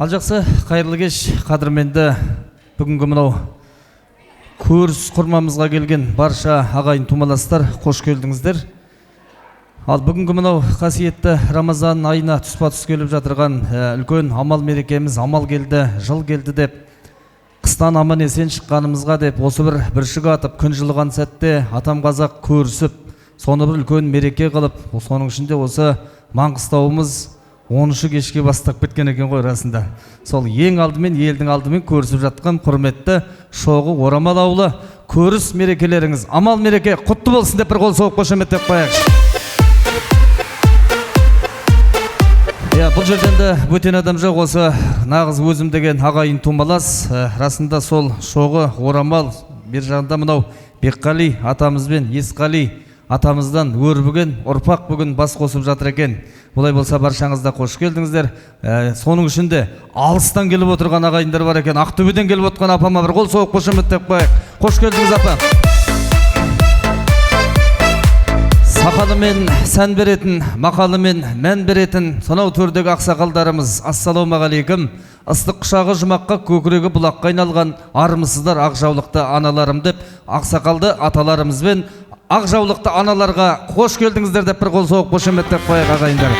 Ал жақсы, қайырлы кеш, қадірменді бүгінгі мынау көріс құрмамызға келген барша ағайын тумаластар, қош келдіңіздер. Ал бүгінгі мынау қасиетті Рамазан айына тұспа-тұс келіп жатырған үлкен амал мерекеміз, амал келді, жыл келді деп, қыстан аман есен шыққанымызға деп, осы бір шық атып, күн жылыған сәтте атам қазақ көрісіп, соны бір үлкен мереке қылып, соның ішінде осы Маңғыстауымыз 13 кешке бастап кеткен екен ғой расында. Сол ең алдымен елдің алдымен көрісіп жатқан құрметті Шоғы Орамал ауылы көріс мерекелеріңіз, амал мереке құтты болсын деп бір қол соғып қошеметтеп қояйықшы. Бұл жерден де бөтен адам жоқ, осы нағыз өзім деген ағайын тумалас. Расында сол Шоғы Орамал бер жағында мынау Бекқали атамыз бен Есқали атамыздан өрбіген ұрпақ бүгін бас қосып жатыр екен. Бұлай болса баршаңызда қош келдіңіздер. Соның ішінде алыстан келіп отырған ағайындар бар екен. Ақтөбеден келіп отырған апама бір қол соғып қошеметтеп қояйық. Қош келдіңіз апа. Сақалымен сән беретін, мақалымен мән беретін сонау төрдегі ақсақалдарымыз, ассалаумағалейкум. Ыстық құшағы жұмаққа, көкірегі бұлаққа айналған армысыздар ақ жаулықты аналарым деп, ақсақалды аталарымызбен ақ жаулықты аналарға қош келдіңіздер деп бір қол соғып қошеметтеп қояйық ағайындар.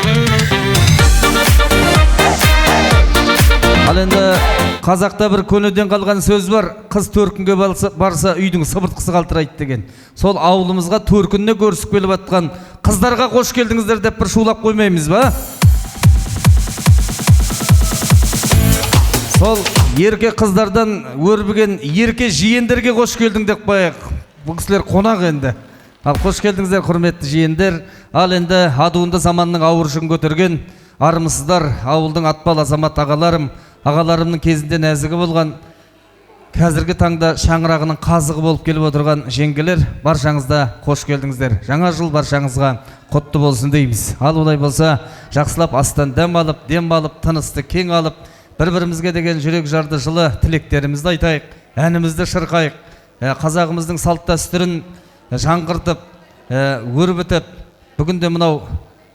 Ал енді қазақта бір көнеден қалған сөз бар, қыз төркінге барса үйдің сыбыртқысы қалтырайды деген. Сол ауылымызға төркінне көрісіп келіп атқан қыздарға қош келдіңіздер деп бір шулап қоймаймыз ба? Сол ерке қыздардан өрбіген ерке жиендерге қош келдің деп қояйық. Бұл кісілер қонақ енді. Ал қош келдіңіздер құрметті жиендер. Ал енді адуынды заманның ауыр жүгін көтерген армысыздар, ауылдың атпал азамат ағаларымның кезінде нәзігі болған, қазіргі таңда шаңырағының қазығы болып келіп отырған жеңгелер, баршаңызда қош келдіңіздер. Жаңа жыл баршаңызға құтты болсын дейміз. Ал олай болса, жақсылап астан дәм алып, тынысты кең алып, бір-бірімізге деген жүрек жарды жылы тілектерімізді айтайық, әнімізді шырқайық, қазағымыздың салт дәстүрін жаңғыртып, өрбітіп, бүгінде мынау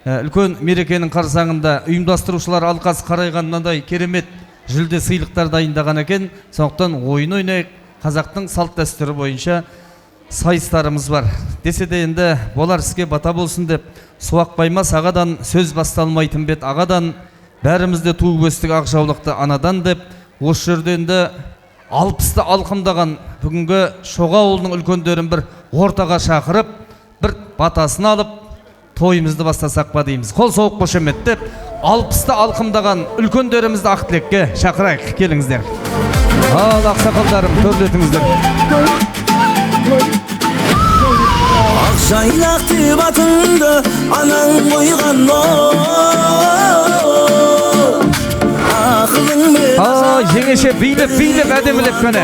үлкен мерекенің қарсаңында ұйымдастырушылар алқасы қарайғаннан керемет жүлде сыйлықтар дайындаған екен. Сондықтан ойын ойнайық, қазақтың салт дәстүрі бойынша сайыстарымыз бар. Десе де енді болар іске бата болсын деп, суақ баймас ағадан сөз басталмайтын бет ағадан, бәрімізде туып өстік ақ жаулықты анадан деп, осы жерде енді 60-ты алқымдаған бүгінгі Шоғы ауылының үлкендерін бір ортаға шақырып, бір батасын алып, тойымызды бастасақ па дейміз. Қол соғып қошеметтеп, 60-ты алқымдаған үлкендерімізді ақ тілекке шақырайық, келіңіздер. Ал ақсақалдарым, төрлетіңіздер. Ақжайнақ деп атыңды анаң қойған Жеңеше билеп әдемілеп көне.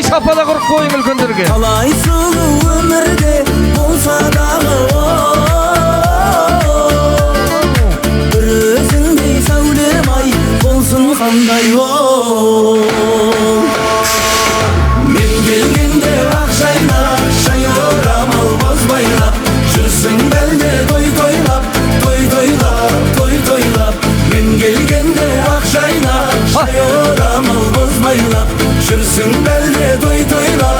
Шапала құрып қойың үлкендерге. Қалай сұлу өмірде болса дағы бір өзіңдей сәулем ай болсын қандай мен келгенде Ақжайнақ шай орамал бозбайлап жүрсің бәріне той тойлап мен келгенде Ақжайнақ шай орамал бозбайлап жүрсің бәріне той тойлап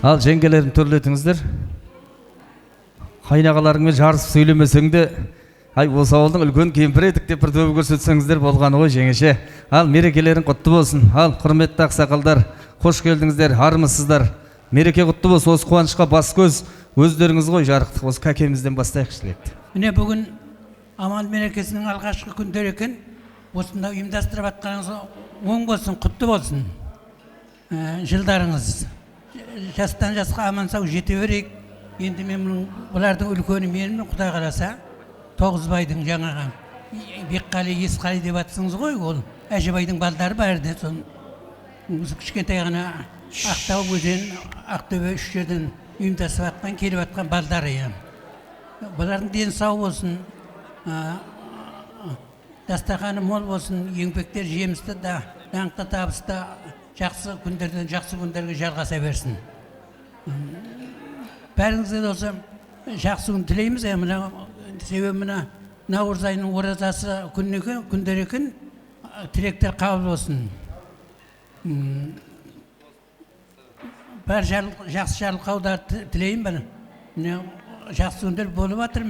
Ал жеңгелерін төрлетіңіздер. Қайнағаларыңмен жарысып сөйлемесең де, осы ауылдың үлкен кемпір едік деп бір төбе көрсетсеңіздер болғаны ғой жеңеше. Ал мерекелерің құтты болсын. Ал құрметті ақсақалдар, қош келдіңіздер, армысыздар. Мереке құтты болсын. Осы қуанышқа бас көз өздеріңіз ғой жарықтық. Осы кәкемізден бастайықшы тілекті. Міне бүгін Аман мерекесінің алғашқы күндері екен. Осында ұйымдастырып атқаныңыз оң болсын, құтты болсын. Жылдарыңыз жастан жасқа аман сау жете берейік. Енді мен бұлардың үлкені менің, Құдай қаласа Тоғызбайдың жаңағы Бекқали, Есқали деп атсыңыз ғой, ол Әжібайдың балдары бәрде. Кішкентай ғана Ақтау өзен, Ақтөбе үш жерден ұйымдасып атқан, келіп атқан балдары. Бұлардың дені сау болсын, дастарханы мол болсын, еңбектер жемісті да, даңқты табысты, жақсы күндерден жақсы күндерге жалғаса берсін. Бәріңізге де осы жақсы күн тілейміз. Себебі мына наурыз айының оразасы күндер екен, тілектер қабыл болсын. Бәр жақсы жарылқаудар тілеймін. Жақсы күндер болып жатыр,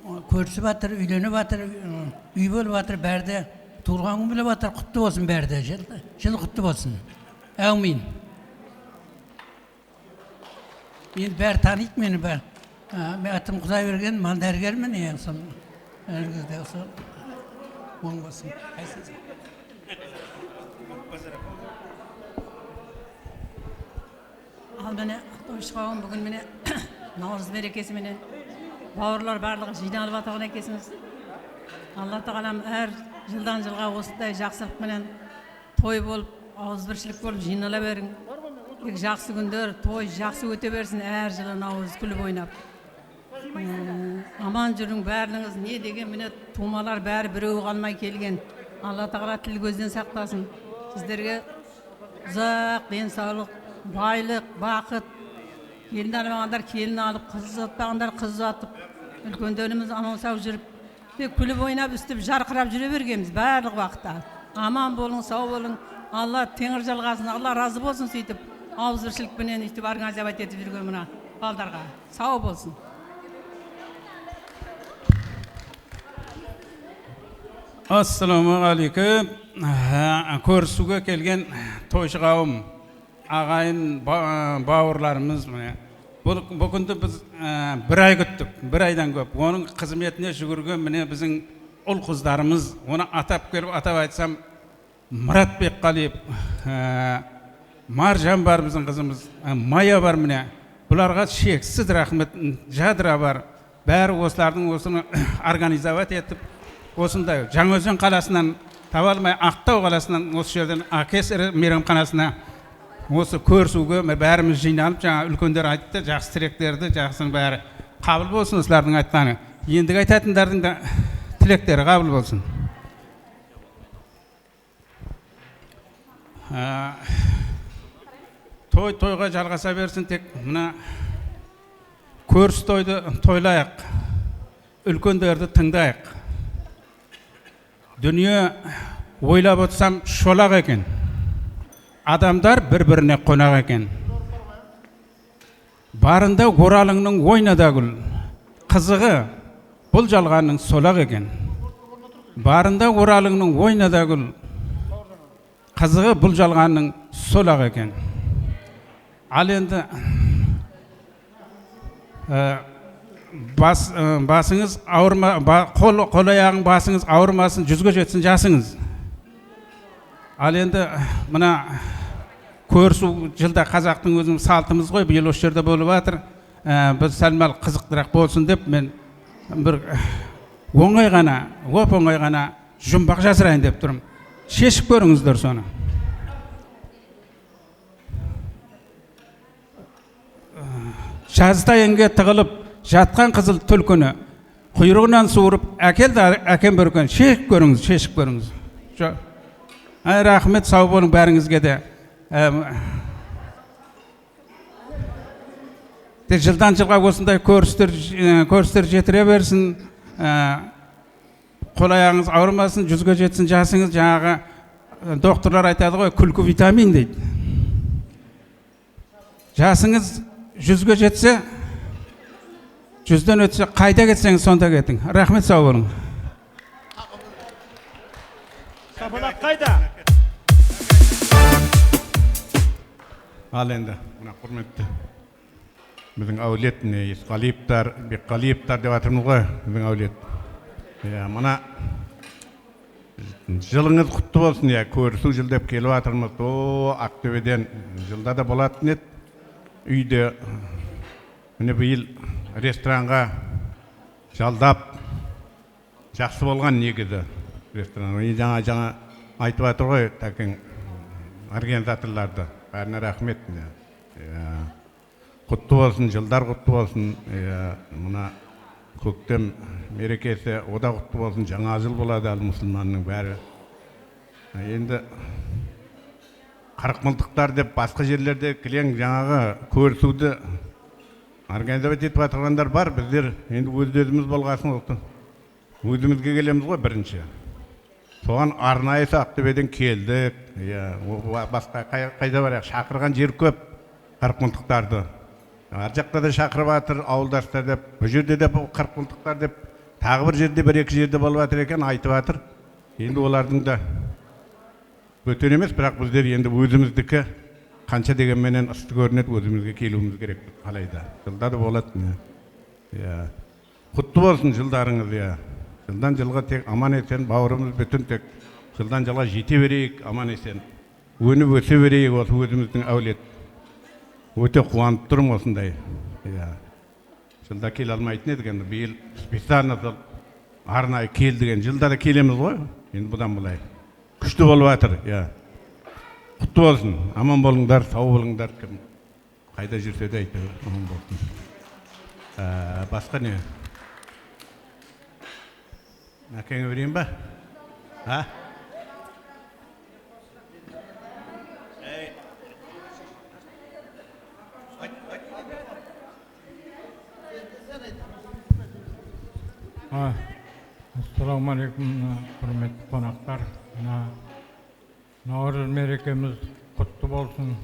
көрісіп жатыр, үйленіп жатыр, үй болып жатыр, бәрде туылған күн болып жатыр, құтты болсын бәрде, жыл құтты болсын. Әумин. Мен бәрі таниды мені бәрі. Мен атым Құдайберген, мал дәрігермін, әргізде осы оң болсын. Ал мені Ақтөбе бүгін мені наурыз мерекесі менен бауырлар барлығы жиналып атаған екенсіңіз. Алла тағалам әр жылдан жылға осындай жақсылық менен той болып, ауызбіршілік болып жинала берің. Жақсы күндер, той жақсы өте берсін, әр жылы наурыз күліп ойнап. Аман жүрің бәріңіз, не деген міне тумалар бәрі біреу қалмай келген. Алла тағала тіл көзден сақтасын. Сіздерге ұзақ денсаулық, байлық, бақыт. Келін алмағандар келін алып, қыз ұзатпағандар қыз ұзатып, үлкендеріміз аман сау жүріп, күліп ойнап, үстіп жарқырап жүре бергенбіз барлық уақытта. Аман болың, сау болың. Алла теңір жалғасын, Алла разы болсын сөйтіп. Ауызбіршілікпенен үйтіп организовать етіп жүрген мына балдарға. Сау болсын. Ассаламағалейкум. Көрісуге келген тойшы қауым, ағайын бауырларымыз. Бұл күнді біз бір ай күттік, бір айдан көп. Оның қызметіне жүгірген міне біздің ұл қыздарымыз. Оны атап келіп, атап айтсам, Мұрат Бекқалиев, Маржан бар біздің қызымыз, Майя бар міне. Бұларға шексіз рахмет, жадыра бар. Бәрі осылардың осыны организовать етіп, осындай Жаңаөзен қаласынан таба алмай Ақтау қаласынан осы жерден Акесер мейрамханасына осы көрісуге бәріміз жиналып, жаңа үлкендер айтты, жақсы тілектерді, жақсының бәрі қабыл болсын осылардың айтқаны. Ендігі айтатындардың да тілектері қабыл болсын. Тойға жалғаса берсін, тек мына көріс тойды тойлайық, үлкендерді тыңдайық. Дүние ойлап отырсам шолақ екен. Адамдар бір-біріне қонақ екен. Барында оралыңның ойнада гүл, қызығы бұл жалғанның солақ екен. Барында оралыңның ойнада гүл, қызығы бұл жалғанның солақ екен. Ал енді басыңыз ауырма, қол аяғың басыңыз ауырмасын, 100-ге жетсін жасыңыз. Ал енді мына көрісу жылда қазақтың өзінің салтымыз ғой, биыл осы жерде болып жатыр. Біз сәлмал қызықтырақ болсын деп мен бір оңай ғана, оп-оңай ғана жұмбақ жазырайын деп тұрмын. Шешіп көріңіздер соны. Жазтайынға тығылып жатқан қызыл түлкіні құйрығынан суырып әкелді әкем бір күн. Шешіп көріңіз, шешіп көріңіз. Рахмет, сау болың бәріңізге де. Жылдан жылға осындай көрістер жетіре берсін. Қол аяғыңыз ауырмасын, 100-ге жетсін жасыңыз. Жаңағы докторлар айтады ғой, күлкі витамин дейді. Жасыңыз 100-ге жетсе, 100-ден өтсе, қайда кетсеңіз сонда кетің. Рахмет, сау болың. Сапалақ қайда? Ал енді, мына құрметті біздің әулет, Есқалиевтар, Бекқалиевтар деп атырмыз ғой, біздің әулет. Мына жылыңыз құтты болсын, көрісу жыл деп келіп атырмыз. Ақтөбеден жылда да болатын еді. Үйде міне биыл ресторанға жалдап жақсы болған негізі ресторан. Жаңа айтып атыр ғой, тәкең организаторларды. Бәріне рахмет. Құтты болсын, жылдар құтты болсын. Мына көктем мерекесі ода құтты болсын, жаңа жыл болады ал мұсылманның бәрі. Енді қырықмылтықтар деп басқа жерлерде кілең жаңағы көрісуді организовать етіп атырғандар бар. Біздер енді өз-өзіміз болғасын өзімізге келеміз ғой бірінші. Соған арнайы Ақтөбеден келдік. Басқа қайда барайық, шақырған жер көп қырықмылтықтарды. Ар жақта да шақырып атыр, ауылдастар деп, бұл жерде де қырықмылтықтар деп, тағы бір жерде, бір-екі жерде болып атыр екен, айтып атыр. Енді олардың да бөтен емес, бірақ біздер енді өзіміздікі қанша дегенменен ысты көрінеді, өзімізге келуіміз керек. Қалайда жылда да болады. Құтты болсын жылдарыңыз. Жылдан жылға тек аман есен, бауырымыз бүтін тек жылдан жылға жете берейік, аман есен. Өніп өсе берейік осы өзіміздің әулет. Өте қуанып тұрмын осындай. Жылда келе алмайтын едік, енді биыл специально арнайы келдіген. Жылда да келеміз ғой, енді бұдан бұлай. Күшті болып жатыр. Құтты болсын, аман болыңдар, сау болыңдар. Кім қайда жүрсе де айтты, аман болсын. Басқа не? Әкеңе берейін ба? Ассалаумағалейкум, құрметті қонақтар. Наурыз мерекеміз құтты болсын.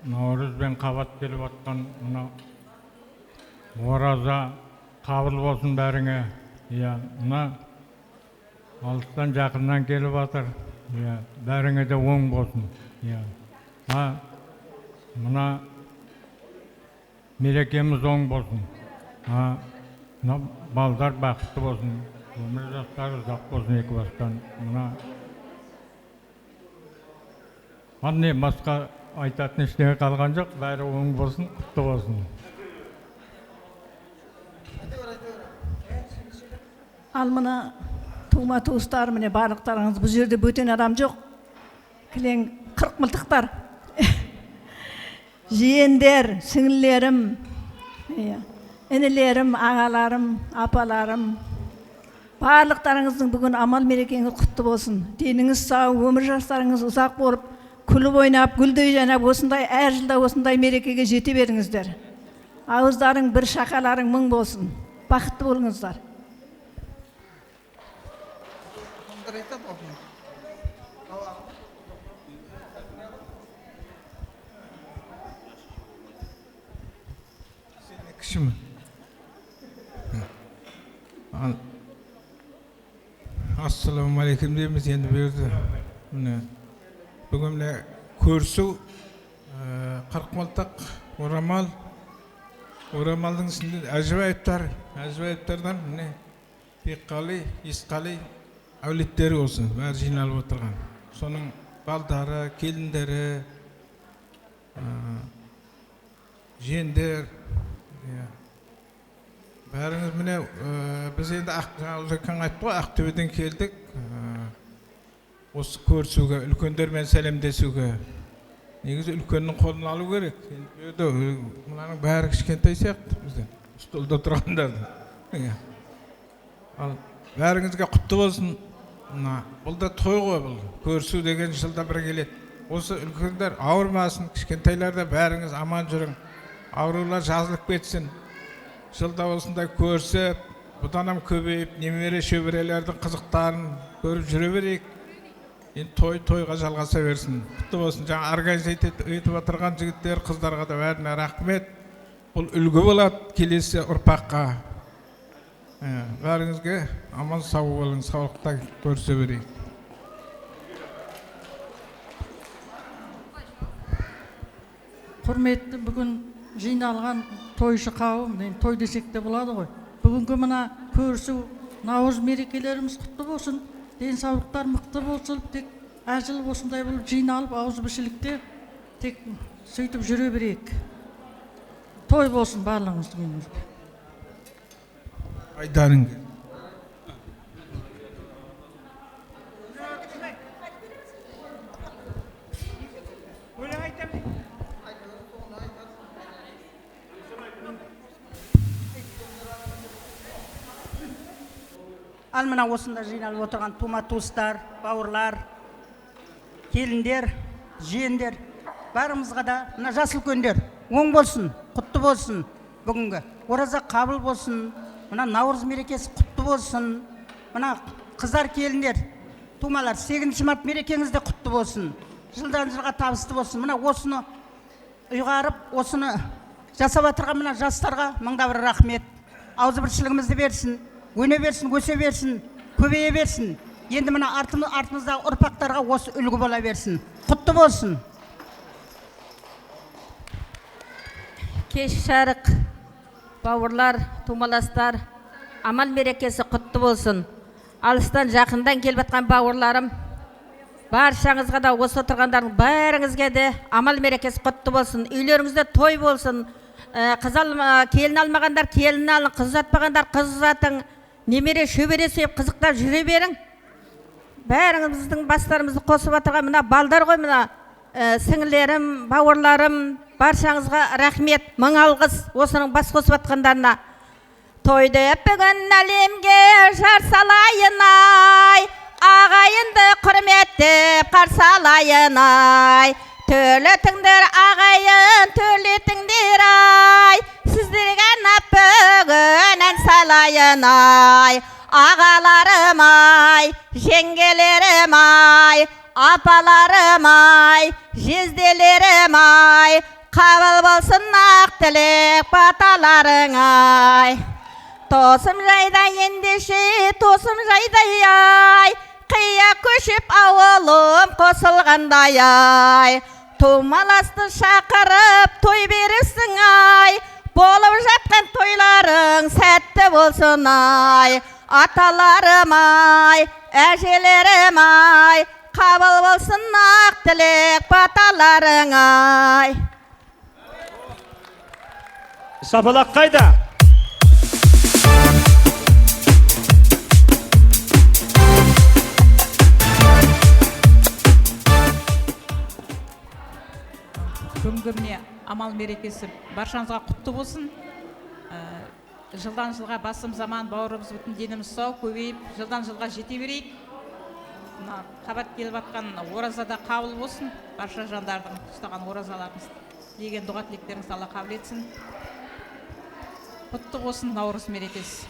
Наурызбен қабат келіп атқан ораза қабыл болсын бәріңе. Алыстан жақыннан келіп атыр. Бәріңе де оң болсын. Мына мерекеміз оң болсын. Балдар бақытты болсын. Өмір жастары ұзақ болсын екі бастан. Мына басқа айтатын ештеңе қалған жоқ. Бәрі оң болсын, құтты болсын. Ал мына тума туыстар, міне барлықтарыңыз, бұл жерде бөтен адам жоқ. Кілең 40 мылтықтар. Жиендер, сіңілерім, інілерім, ағаларым, апаларым. Барлықтарыңыздың бүгін амал мерекеңіз құтты болсын. Деніңіз сау, өмір жастарыңыз ұзақ болып, күліп ойнап, гүлдей жайнап, осындай әр жылда осындай мерекеге жете беріңіздер. Ауыздарың бір, шақаларың мың болсын. Бақытты болыңыздар. Кішімі. Ассаламағалейкум дейміз енді берді. Бүгін көрісу қырықмылтық орамал, орамалдың ішінде әжібайыптардан міне Бекқали, Есқали әулеттері осы бәрі жиналып отырған. Соның балдары, келіндері, жиендер. Бәріңіз міне біз енді Узакан айтты ғой, Ақтөбеден келдік. Осы көрісуге, үлкендермен сәлемдесуге. Негізі үлкеннің қолын алу керек. Мұнаның бәрі кішкентай сияқты бізден, столда тұрғандарды. Ал бәріңізге құтты болсын. Бұл да той ғой, бұл көрісу деген жылда бір келеді. Осы үлкендер ауырмасын, кішкентайларда бәріңіз аман жүрің. Аурулар жазылып кетсін. Жылда осындай көрсіп, бұдан көбейіп, немере шөберелердің қызықтарын көріп жүре берейік. Енді тойға жалғаса берсін. Құтты болсын. Жаңа организация етіп отырған жігіттер, қыздарға да бәріне рахмет. Бұл үлгі болады келесі ұрпаққа. Бәріңізге аман сау болыңыз, саулықта көрісе берейік. Құрметті бүгін жиналған тойшы қауым, той десек те болады ғой. Бүгінгі мына көрісу, Наурыз мерекелеріміз құтты болсын, денсаулықтар мықты болсын, тек әр жыл осындай болып жиналып, ауызбіршілікте тек сөйтіп жүре берейік. Той болсын барлығыңыздың үйіңізге. Айдарың. Ал мына осында жиналып отырған тума-туыстар, бауырлар, келіндер, жиендер, барымызға да мына жас үлкендер оң болсын, құтты болсын. Бүгінгі ораза қабыл болсын, мына Наурыз мерекесі құтты болсын. Мына қыздар, келіндер, тумалар 8 март мерекеңізде құтты болсын. Жылдан жылға табысты болсын. Мына осыны ұйғарып, осыны жасап отырған мына жастарға мыңда бір рахмет. Ауызбіршілігімізді берсін. Өне берсін, өсе берсін, көбейе берсін. Енді мына артымыздағы ұрпақтарға осы үлгі бола берсін. Құтты болсын. Кеш жарық, бауырлар, тумаластар, амал мерекесі құтты болсын. Алыстан жақындан келіп атқан бауырларым, баршаңызға да осы отырғандардың бәріңізге де амал мерекесі құтты болсын. Үйлеріңізде той болсын. Келін алмағандар келін алың, қыз ұзатпағандар қыз ұзатың. Немере шөбере сүйіп қызықтап жүре берің. Бәріңіздің бастарымызды қосып отырған мына балдар ғой, мына сіңілерім, бауырларым, баршаңызға рахмет, мың алғыс осының бас қосып атқандарына. Тойды бүгін әлемге жар салайын ай, ағайынды құрметтеп қарсы алайын ай. Төлетіңдер ағайын, төлетіңдер ай, сіздерге бүгін ән салайын ай. Ағаларым ай, жеңгелерім ай, апаларым ай, жезделерім ай, қабыл болсын ақ тілек баталарың ай. Тосым жайда ендеше, тосым жайдай ай, қия көшіп ауылым қосылғандай ай. Тумаласты шақырып той бересің ай, болып жатқан тойларың сәтті болсын ай. Аталарым ай, әжелерім ай, қабыл болсын ақ тілек баталарың ай. Шапалақ қайда? Бүгінгі міне амал мерекесі баршаңызға құтты болсын. Жылдан жылға басым заман, бауырымыз бүтін, деніміз сау, көбейіп, жылдан жылға жете берейік. Қабат келіп атқан оразада қабыл болсын. Барша жандардың ұстаған оразаларымыз деген дұға тілектеріңіз Алла қабыл етсін. Құтты болсын Наурыз мерекесі.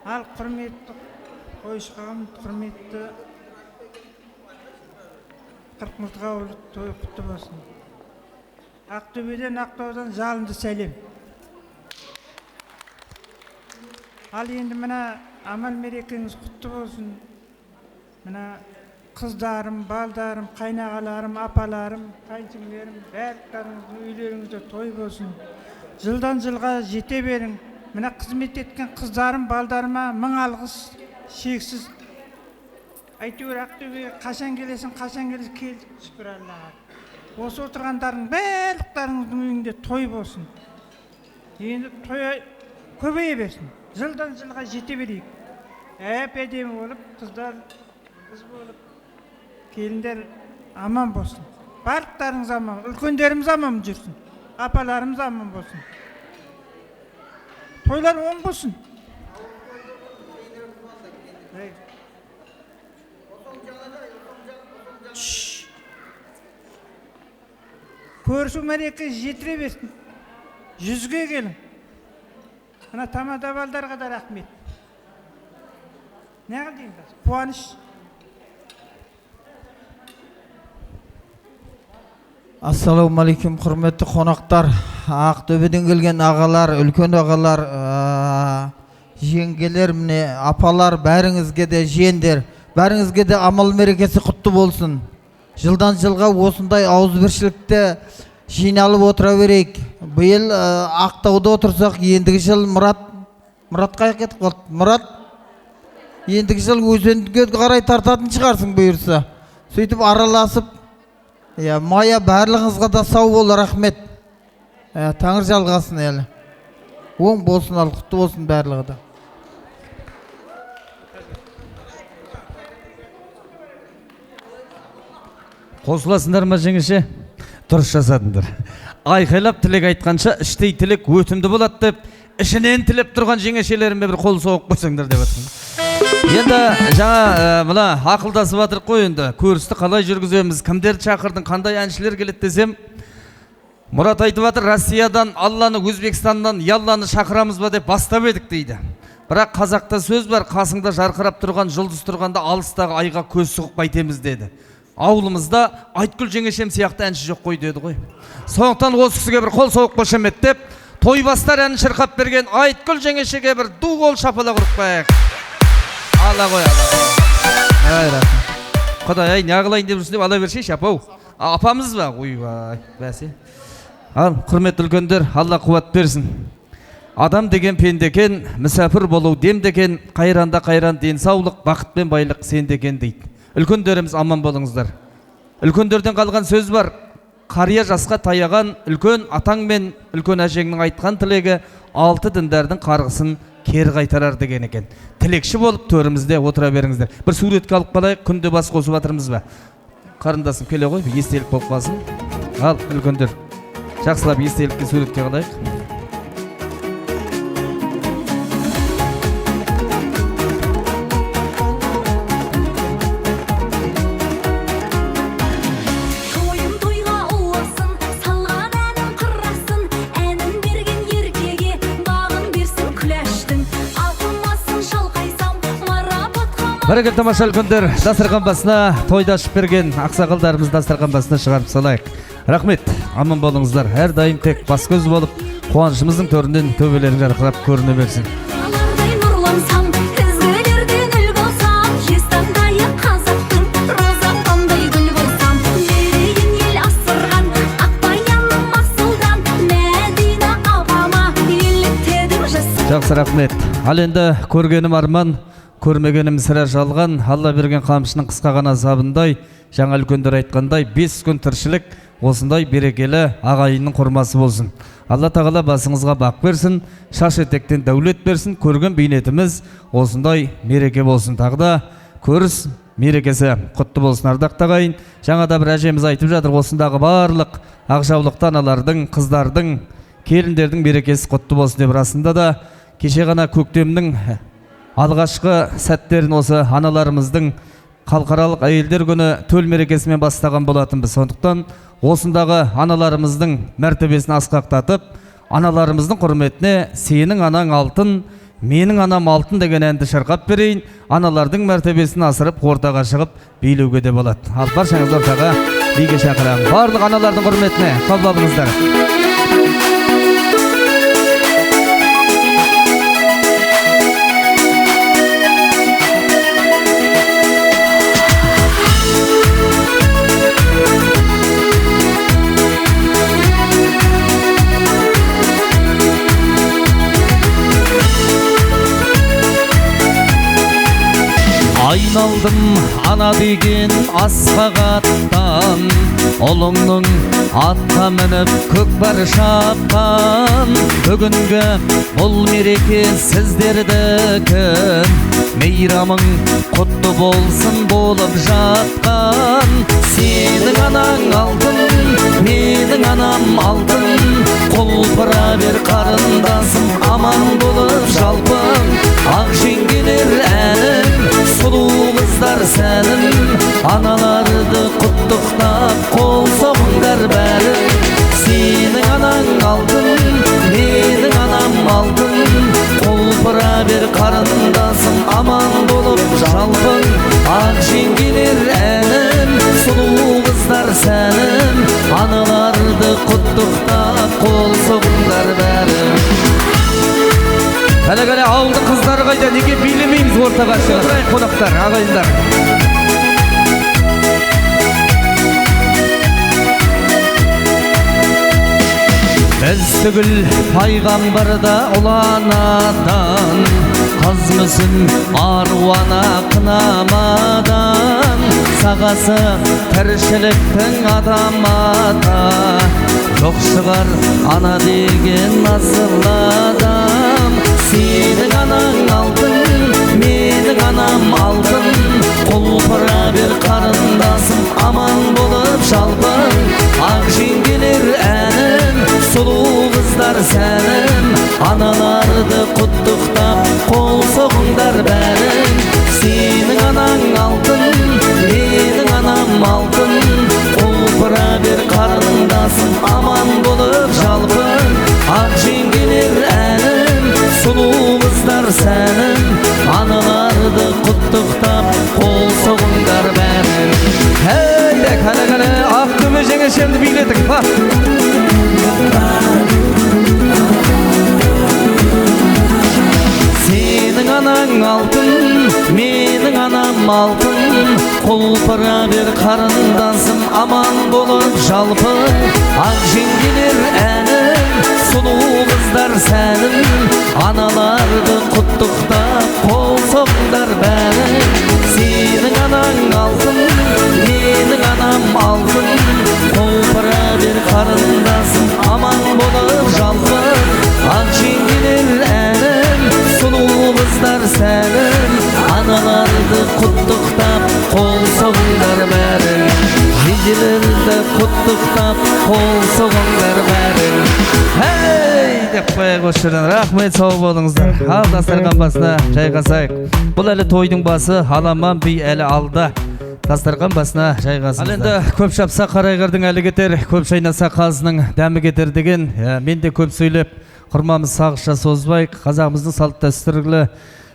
Ал құрметті қойшығам, құрметті Қырықмылтық ауылы той құтты болсын. Ақтөбеден, Ақтаудан жалынды сәлем. Ал енді мына амал мерекеңіз құтты болсын. Мына қыздарым, балдарым, қайнағаларым, апаларым, қайынсіңлерім, бәріңіздің үйлеріңізде той болсын. Жылдан жылға жете берің. Мына қызмет еткен қыздарым, балдарыма мың алғыс, шексіз. Әйтеуір Ақтөбеге қашан келесің, келдік, шүкір Аллаға. Осы отырғандардың барлықтарыңыздың үйінде той болсын. Енді той көбейе берсін. Жылдан жылға жете берейік. Әп-әдемі болып, қыздар қыз болып, келіндер аман болсын. Барлықтарыңыз аман, үлкендеріміз аман жүрсін. Апаларымыз аман болсын. Тойлар оң болсын. Көрісу мәреке жетіре берсін. 100-ге келін. Мына тамада балдарға да рахмет. Не дейміз? Қуаныш. Ассалаумағалейкум, құрметті қонақтар. Ақтөбеден келген ағалар, үлкен ағалар, жеңгелер, міне апалар, бәріңізге де жиендер, бәріңізге де амал мерекесі құтты болсын. Жылдан жылға осындай ауызбіршілікте жиналып отыра берейік. Биыл Ақтауда отырсақ, ендігі жыл Мұратқа кетіп қалды. Мұрат, ендігі жыл өзенге қарай тартатын шығарсың бұйырса. Сөйтіп араласып, Майя барлығыңызға да сау бол, рахмет. Таңыр жалғасын әлі. Оң болсын, ал құтты болсын барлығы да. Қосыласыңдар ма жеңеше? Дұрыс жасадыңдар. Айқайлап тілек айтқанша іштей тілек өтімді болады деп, ішінен тілеп тұрған жеңешелеріме бір қол соғып қойсаңдар деп жатырмын. Енді жаңа мына ақылдасып жатырық қой, енді көрісті қалай жүргіземіз, кімдерді шақырдың, қандай әншілер келеді десем, Мұрат айтып жатыр, Россиядан Алланы, Өзбекстаннан Ялланы шақырамыз ба деп бастап едік дейді. Бірақ қазақта сөз бар, қасыңда жарқырап тұрған жұлдыз тұрғанда алыстағы айға көз сұғып қайтеміз деді. Ауылымызда Айтгүл жеңешем сияқты әнші жоқ қой деді ғой. Сондықтан осы кісіге бір қол соғып қошеметтеп, той бастар әнін шырқап берген Айтгүл жеңешеге бір ду қол шапалақ ұрып қояйық. Алла қой, Алла. Құдай, ай, не қылайын деп жүрсін деп ала бершейші, апау. Апамыз ба? Ойбай, бәсе. Ал, құрметті үлкендер, Алла қуат берсін. Адам деген пендекен, мүсәпір болу демдекен, қайранда қайран денсаулық, бақыт пен байлық сендекен дейді. Үлкендеріміз аман болыңыздар. Үлкендерден қалған сөз бар. Қария жасқа таяған үлкен атаң мен үлкен әжеңнің айтқан тілегі 6 діндардың қарғысын кері қайтарар деген екен. Тілекші болып төрімізде отыра беріңіздер. Бір суретке алып қалайық, күнде бас қосып жатырмыз ба? Қарындасым келе ғой, естелік болып қалсын. Ал, үлкендер, жақсылап естелікке суретке қалайық. Бәрекелді тамаша үлкендер, дастархан басына тойда ашып берген ақсақалдарымыз дастархан басына шығарып салайық. Рахмет, аман болыңыздар. Әрдайым тек бас көз болып, қуанышымыздың төрінен төбелерің жарқырап көріне берсін. Жақсы, рахмет. Ал енді көргенім арман, көрмегенім сірә жалған, Алла берген қамшының қысқаған азабындай, жаңа үлкендер айтқандай, 5 күн тіршілік осындай берекелі ағайынның құрмасы болсын. Алла тағала басыңызға бақ берсін, шаш етектен дәулет берсін, көрген бейнетіміз осындай мереке болсын. Тағда көріс мерекесі құтты болсын ардақ тағайын. Жаңада бір әжеміз айтып жатыр, осындағы барлық ақжаулықты аналардың, қыздардың, келіндердің мерекесі құтты болсын деп. Расында да кеше ғана көктемнің алғашқы сәттерін осы аналарымыздың халықаралық әйелдер күні төл мерекесімен бастаған болатынбыз. Сондықтан осындағы аналарымыздың мәртебесін асқақтатып, аналарымыздың құрметіне сенің анаң алтын, менің анам алтын деген әнді шырқап берейін. Аналардың мәртебесін асырып, ортаға шығып билеуге де болады. Ал баршаңыз ортаға биге шақырамын. Барлық аналардың құрметіне қабыл алыңыздар. айналдым ана деген асқақ аттан, ұлыңның атқа мініп көкпар шапқан. Бүгінгі бұл мереке сіздердікі, мейрамың құтты болсын болып жатқан. Сенің анаң алтын, менің анам алтын, құлпыра бер қарындасым, аман болып жалпың. Ақ жеңгелер әнім, сұлу қыздар сәнім, аналарды құттықтап қол соғыңдар бәрің. Сенің анаң алтын, менің анам алтын, құлпыра бер қарындасым, аман болып жалпың. Ақ жеңгелер әнім, сұлу қыздар сәнім, аналарды құттықтап қол соғыңдар бәрің. Кәлі ауылды қыздар қайда, неге билемейміз ортаға шығарайық қонақтар, ағайындар. Біз түгіл пайғамбарда ұланадан, қыз мүсін аруана қынамадан. Сағасы тіршіліктің адам ата, жоқ шығар ана деген асыл адам. Сенің анаң алтын, менің анам алтын, құлпыра бер қарындасым, аман болып жалпың. Ақ жеңгелер әнім, сұлу қыздар сәнім, аналарды құттықтап қол соғыңдар бәрің. Сенің анаң алтын, менің анам алтын, құлпыра бер қарындасым, аман болып жалпың. Ақ жеңгелер әнім, сұлу қыздар сәнім, аналарды құттықтап қол соғыңдар бәрің. Әйде, кәлі, ақ төме жеңешемді биледік, ба? Сенің анаң алтын, менің анам алтын, құлпыра бер қарындасым, аман болып жалпың. Ақ жеңгелер әнім, сұлу қыздар сәнім, аналарды құттықтап қол соғыңдар бәрің. Сенің анаң алтын, менің анам алтын, құлпыра бер қарындасым, аман болып жалпың. Ақ жеңгелер әнім, сұлу қыздар сәнім, аналарды құттықтап қол соғыңдар бәрің. Жеңгелерді құттықтап қол соғыңдар бәрің. Әй деп қояйық осы жерден. Рахмет, сау болыңыздар. Ал дастархан басына жайғасайық. Бұл әлі тойдың басы, аламан би әлі алда. Дастархан басына жайғасыңыздар. Ал енді көп шапса қарайғырдың әлі кетер, көп шайнаса қазының дәмі кетер деген. Мен де көп сөйлеп құрмамыз сағызша созбайық. Қазағымыздың салт дәстүрлі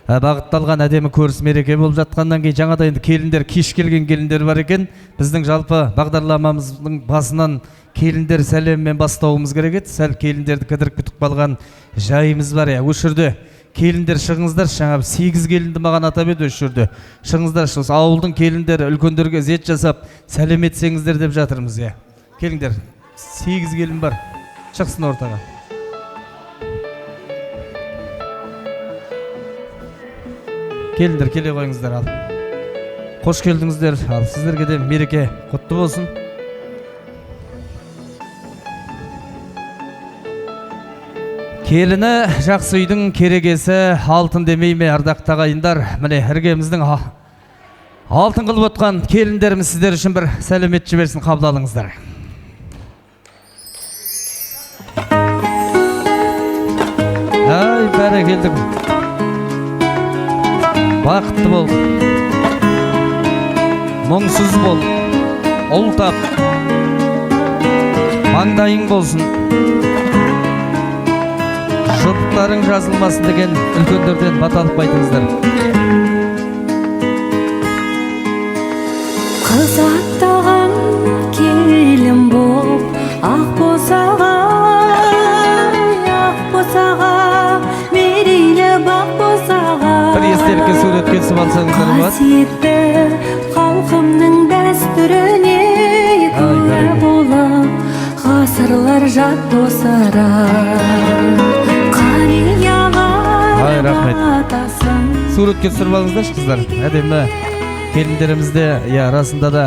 бағытталған әдемі көріс мереке болып жатқаннан кейін жаңада енді келіндер, кеш келген келіндер бар екен. Біздің жалпы бағдарламамыздың басынан келіндер сәлеммен бастауымыз керек еді. Сәл келіндерді кідіріп күтіп қалған жайымыз бар. Осы жерде келіндер шығыңыздар, жаңа 8 келінді маған атап еді осы жерде. Шығыңыздар, ауылдың келіндері үлкендерге ізет жасап сәлем етсеңіздер деп жатырмыз. Келіңдер, 8 келін бар, шықсын ортаға. Келіндер, келе қойыңыздар. Ал қош келдіңіздер. Ал сіздерге де мереке құтты болсын. Келіні жақсы үйдің керегесі алтын демей ме, ардақты ағайындар? Міне іргеміздің алтын қылып отқан келіндеріміз сіздер үшін бір сәлемет жіберсін, қабыл алыңыздар. Ай, бәрі келдік. Бақытты бол, мұңсыз бол, ұл тап, маңдайың болсын, жұптарың жазылмасын деген үлкендерден баталып айтыңыздар. Қыз аттаған келін боп, ақ босаға, мерейлі бақ босаға. Бір естелікке сурет кесіп алсаңыздар болады. Қасиетті халқымның дәстүріне куә болып, ғасырлар жат тосыра. Қарияға рахмет. Суретке түсіріп алыңыздаршы қыздар, әдемі. келіндерімізде расында да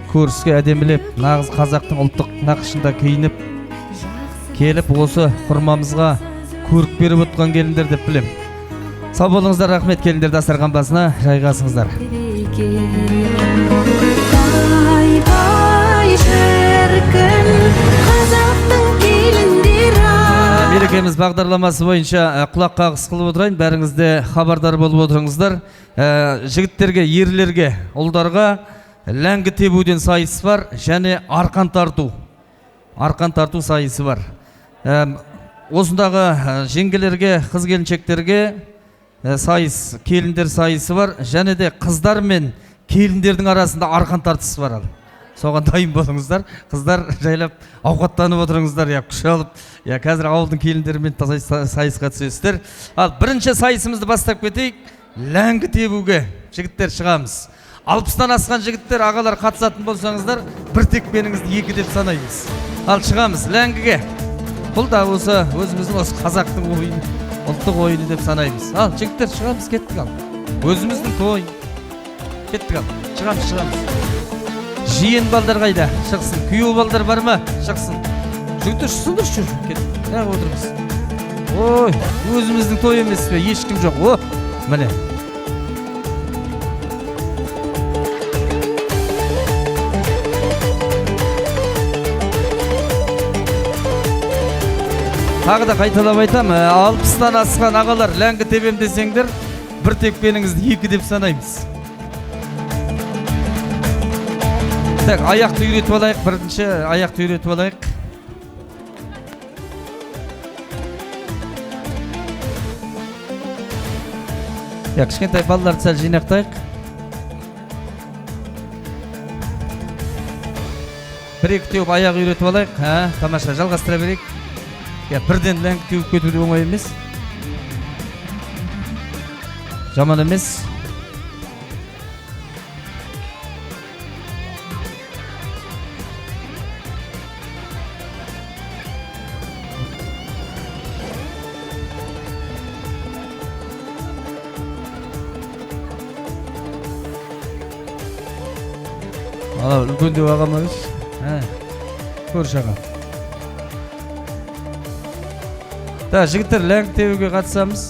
көріске әдемілеп, нағыз қазақтың ұлттық нақышында киініп келіп осы құрмамызға көрік беріп отқан келіндер деп білем. Сау болыңыздар, рахмет келіндер, дастархан басына жайғасыңыздар. Мерекеміз бағдарламасы бойынша құлақ қағыс қылып отырайын, бәріңізде хабардар болып отырыңыздар. Жігіттерге, ерлерге, ұлдарға ләңгі тебуден сайысы бар және арқан тарту сайысы бар. Осындағы жеңгелерге, қыз келіншектерге сайыс, келіндер сайысы бар және де қыздар мен келіндердің арасында арқан тартысы бар. Соған дайын болыңыздар. Қыздар жайлап ауқаттанып отырыңыздар, күш алып, қазір ауылдың келіндерімен сайысқа түсесіздер. Ал бірінші сайысымызды бастап кетейік. Ләңгі тебуге жігіттер шығамыз. 60-тан асқан жігіттер, ағалар қатысатын болсаңыздар, бір текпеніңізді 2 деп санаймыз. Ал шығамыз ләңгіге. Бұл да осы өзіміздің осы қазақтың ойыны, ұлттық ойыны деп санаймыз. Ал жігіттер шығамыз, кеттік ал. Өзіміздің той. Кеттік ал. Шығамыз. Жиен балдар қайда? Шықсын. Күйеу балдар бар ма? Шықсын. Жігіттер шықсыңдар, кеттік. Неғып отырмыз? Ой, өзіміздің той емес пе? Ешкім жоқ. О, міне. Тағы да қайталап айтам, 60-тан асқан ағалар ләңгі тебем десеңдер, бір текпеніңізді 2 деп санаймыз. Так, аяқты үйретіп алайық, бірінші аяқты үйретіп алайық. Кішкентай балаларды сәл жинақтайық. 1-2 теуіп аяқ үйретіп алайық. Тамаша, жалғастыра берейік. Бірден ләңгі теуіп кетуді оңай емес. Жаман емес. Үлкендеу ағам өз. Көріш ағам. Жігіттер ләңгі тебуге қатысамыз.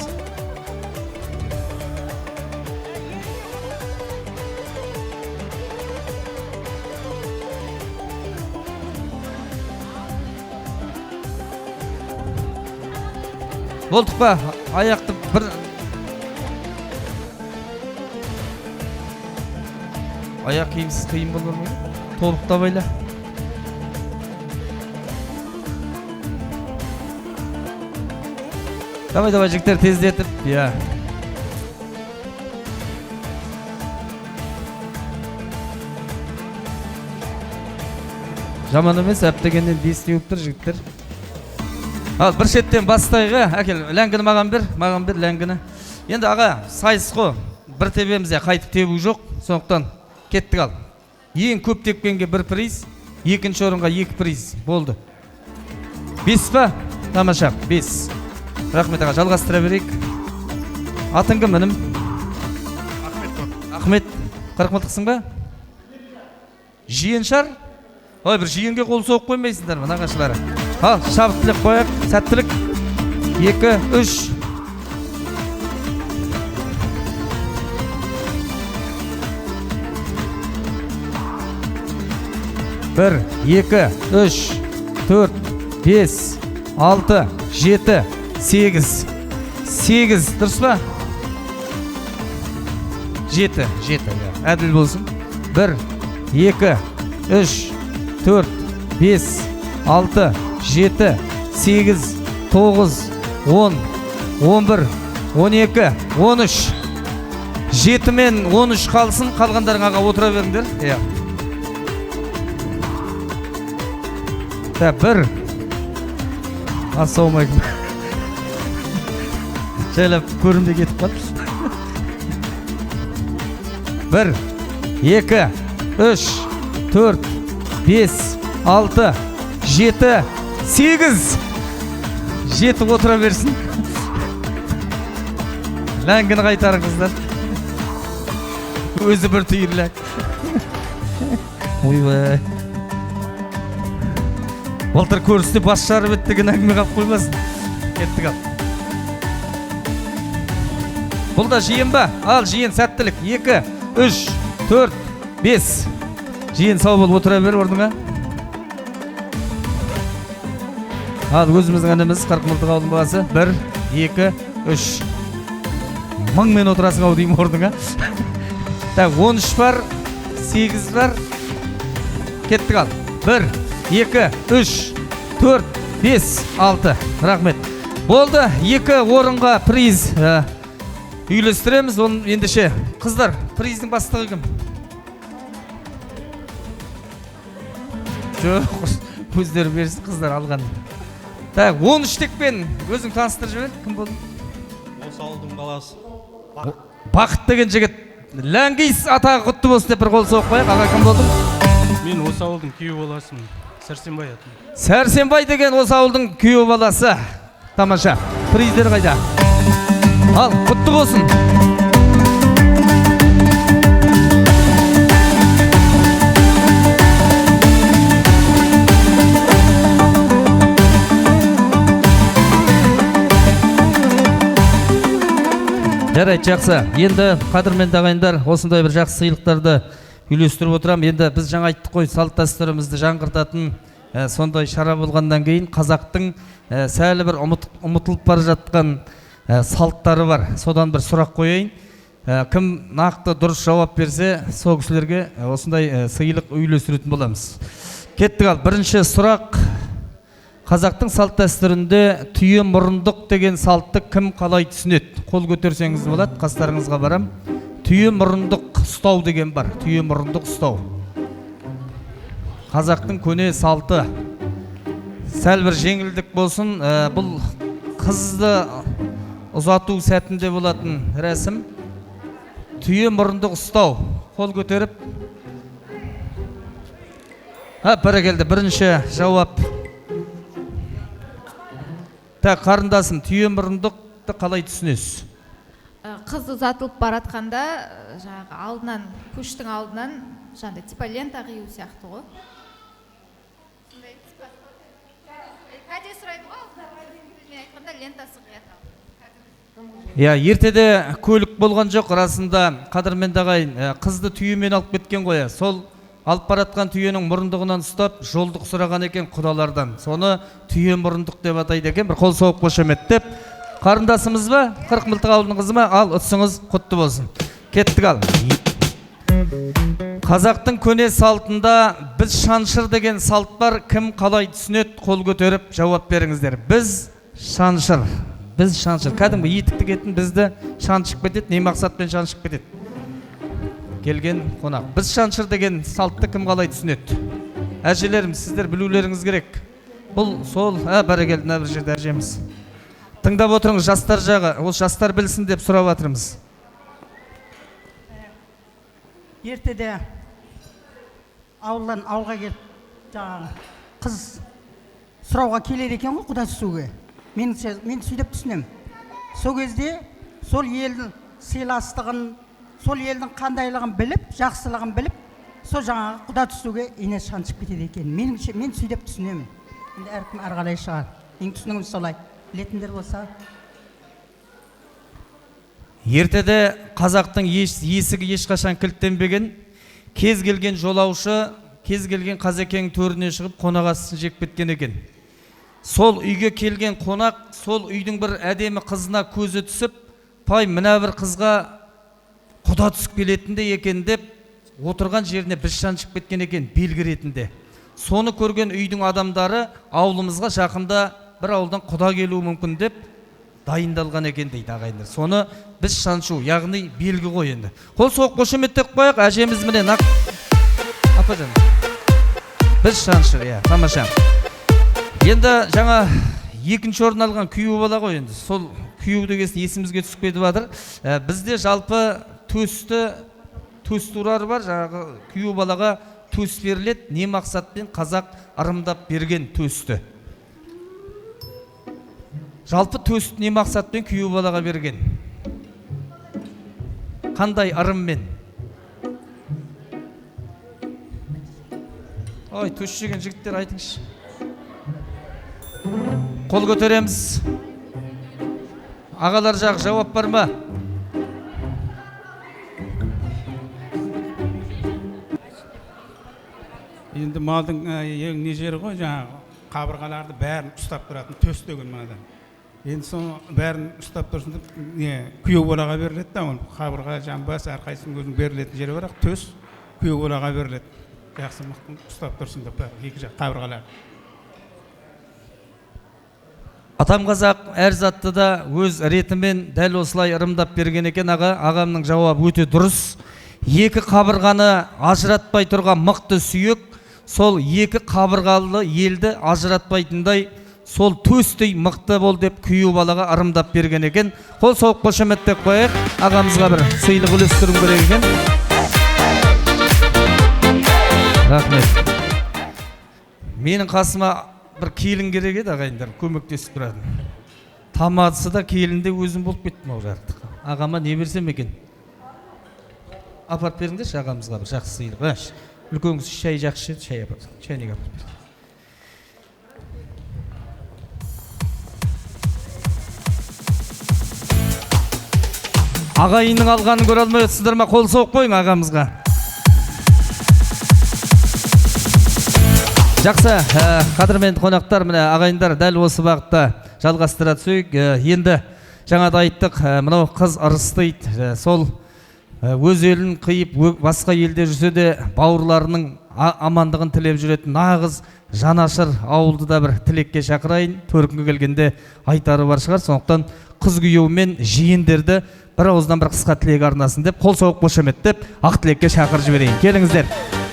Болдық па? Аяқты бір... Аяқ киімсіз қиын болар ма? Толықта байла. Давай, жігіттер, тездетіп. Жаман емес, әптегеннен 5 теуіп тұр жігіттер. Ал, бір шеттен бастайғы, әкел, ләңгіні маған бер ләңгіні. Енді аға, сайыс қо, бір тебемізде қайтып тебу жоқ, сондықтан кеттік ал. Ең көп тепкенге 1 приз, екінші орынға 2 приз болды. 5 па? Тамаша, 5. Рахмет аға, жалғастыра берейік. Атың кім мінім? Ахмет. 40 мылтықсың ба? Жиен шар? Ой, бір жиенге қол соғып қоймайсыңдар ма, нағашылары? Ал, шабыт тілек қояқ, сәттілік. 2, 3. Bir, 2, 3, 4, 5, 6, 7, 8. 8, дұрыс па? 7, әділ болсын. 1, 2, 3, 4, 5, 6, 7, 8, 9, 10, 11, 12, 13. 7 мен 13 қалсын, қалғандарыңаға отыра беріңдер. Бір ассаумалейкум. Жайлап көрінбей кетіп қалды. 1, 2, 3, 4, 5, 6, 7, 8. 7 отыра берсін. Ләңгіні қайтарыңыздар. Өзі бір түйірлі. Ойбай. Былтыр көрісте бас жарып еді деген әңгіме қалып қоймасын. Кеттік ал. Бұл да жиын ба? Ал жиын сәттілік. 2, 3, 4, 5. Жиын сау болып отыра бер орныңа. Ал өзіміздің әніміз Қырықмылтық ауылының баласы. 1, 2, 3. 1000-мен отырасың ау деймін орныңа. 13 бар, 8 бар. Кеттік ал. 1, 2, 3, 4, 5, 6. Рахмет. Болды, 2 орынға приз үйлестіреміз. Оны ендеше қыздар, приздың бастығы кім? Жоқ, өздері берсін, қыздар алған. 13 текпен өзің таныстырып жібер. Кім болды? Осы ауылдың баласы. Бақыт деген жігіт. Ләңгейс атағы құтты болсын деп бір қол соғып қояйық. Аға кім болдың? Мен осы ауылдың күйеу баласымын. Сәрсенбай атым. Сәрсенбай деген осы ауылдың күйеу баласы. Тамаша. Приздер қайда? Ал, құтты болсын. Жарайды, жақсы. Енді қадірменді ағайындар, осындай бір жақсы сыйлықтарды үйлестіріп отырам. Енді біз жаңа айттық қой, салт дәстүрімізді жаңғыртатын сондай шара болғаннан кейін қазақтың сәлі бір ұмытылып бара жатқан салттары бар. Содан бір сұрақ қояйын. Кім нақты дұрыс жауап берсе, сол кісілерге осындай сыйлық үйлестіретін боламыз. Кеттік ал. Бірінші сұрақ. Қазақтың салт дәстүрінде түйе мұрындық деген салтты кім қалай түсінеді? Қол көтерсеңіз болады, қастарыңызға барам. Түйе мұрындық ұстау деген бар. Түйе мұрындық ұстау. Қазақтың көне салты. Сәл бір жеңілдік болсын, бұл қызды ұзату сәтінде болатын рәсім. Түйе мұрындық ұстау. Қол көтеріп. Бәрекелді, бірінші жауап. Қарындасым, түйе мұрындықты қалай түсінесіз? Қыз ұзатылып баратқанда, жаңағы алдынан, көштің алдынан, жаңағы типа лента қию сияқты ғой. Кәде сұрайды ғой, айтқанда лентасы қиятын. Ертеде көлік болған жоқ, расында қадірменді ағайын, қызды түйемен алып кеткен ғой. Сол алып баратқан түйенің мұрындығынан ұстап, жолдық сұраған екен құдалардан. Соны түйе мұрындық деп атайды екен. Бір қол соғып қошеметтеп. Қарындасымыз ба? Қырықмылтық ауылының қызы ма? Ал, ұтсыңыз құтты болсын. Кеттік ал. Қазақтың көне салтында біз шаншыр деген салт бар. Кім қалай түсінеді? Қол көтеріп жауап беріңіздер. Біз шаншыр. Біз шаншыр. Кәдімгі етікті кетін бізді шаншып кетеді. Не мақсатпен шаншып кетеді? Келген қонақ. Біз шаншыр деген салтты кім қалай түсінеді? Әжелерім, сіздер білулеріңіз керек. Бұл сол, бәрекелді, мына бір жерде әжеміз. Тыңдап отырыңыз, жастар жағы. Ол жастар білсін деп сұрап жатырмыз. Ертеде ауылдан ауылға келіп, жаңағы қыз сұрауға келеді екен ғой, құда түсуге. Мен сөйтіп түсінем. Сол кезде сол елдің сыйластығын, сол елдің қандайлығын біліп, жақсылығын біліп, сол жаңағы құда түсуге ине шаншып кетеді екен. Мен сөйтіп түсінемін. Енді әркім әрқалай шығар. Мен түсінігім солай. Білетіндер болса. Ертеде қазақтың есігі ешқашан кілттенбеген, кез келген жолаушы, кез келген қазекең төріне шығып қонағасын жеп кеткен екен. Сол үйге келген қонақ, сол үйдің бір әдемі қызына көзі түсіп, пай мына бір қызға құда түсіп келетінде екен деп, отырған жеріне біз шаншып кеткен екен, белгі ретінде. Соны көрген үйдің адамдары ауылымызға жақында бір ауылдан құда келуі мүмкін деп дайындалған екен дейді ағайындар. Соны біз шаншу, яғни белгі ғой енді. Қол соғып қошеметтеп қояйық, әжеміз менен ақ. Апа жан. Біз шаншыр, тамаша. Енді жаңа екінші орын алған күйеу бала ғой енді. Сол күйеу деген есімізге түсіп кетіп жатыр. Бізде жалпы төс турар бар, жаңағы күйеу балаға төс беріледі. Не мақсатпен? Қазақ ырымдап берген төсті. Жалпы төсті не мақсатпен күйеу балаға берген? Қандай ырыммен? Ой, төс жеген жігіттер айтыңызшы. Қол көтереміз. Ағалар жағы жауап бар ма? Енді малдың ең не жері ғой, жаңағы қабырғаларды бәрін ұстап тұратын төс деген мынадан. Енді соны бәрін ұстап тұрсын деп күйеу балаға беріледі да, оны қабырға жамбас әрқайсының өзінің берілетін жері бар, төс күйеу балаға беріледі. Жақсы мықты ұстап тұрсын деп екі жақ қабырғалар. Атам қазақ әр затты да өз ретімен дәл осылай ырымдап берген екен. Ағамның жауабы өте дұрыс. Екі қабырғаны ажыратпай тұрған мықты сүйек, сол екі қабырғалы елді ажыратпайтындай сол төстей мықты бол деп күйеу балаға ырымдап берген екен. Қол соғып қошеметтеп қояйық. Ағамызға бір сыйлық үлестіру керек екен. Рахмет. Менің қасыма бір келін керек еді, ағайындар, көмектесіп тұрады. Тамадысы да келінде өзім болып кеттім ау жартық. Ағама не берсем екен? Апарып беріңдерші ағамызға бір жақсы сыйлық. Үлкеніңіз шай жақсы еді, шай апарып. Шайнек апарып берді. Ағайынның алғанын көре алмай отырсыздар ма? Қол соғып қойың ағамызға. Жақсы, қадірменді қонақтар, міне ағайындар дәл осы бағытта жалғастыра түсейік. Енді жаңада айттық, мынау қыз ырыстайды. Сол өз елін қиып, басқа елде жүрсе де бауырларының амандығын тілеп жүретін нағыз жанашыр ауылды да бір тілекке шақырайын. Төркінге келгенде айтары бар шығар. Сондықтан қыз күйеу мен жиендерді бір ауыздан бір қысқа тілек арнасын деп, қол соғып қошеметтеп, ақ тілекке шақырып жіберейін. Келіңіздер.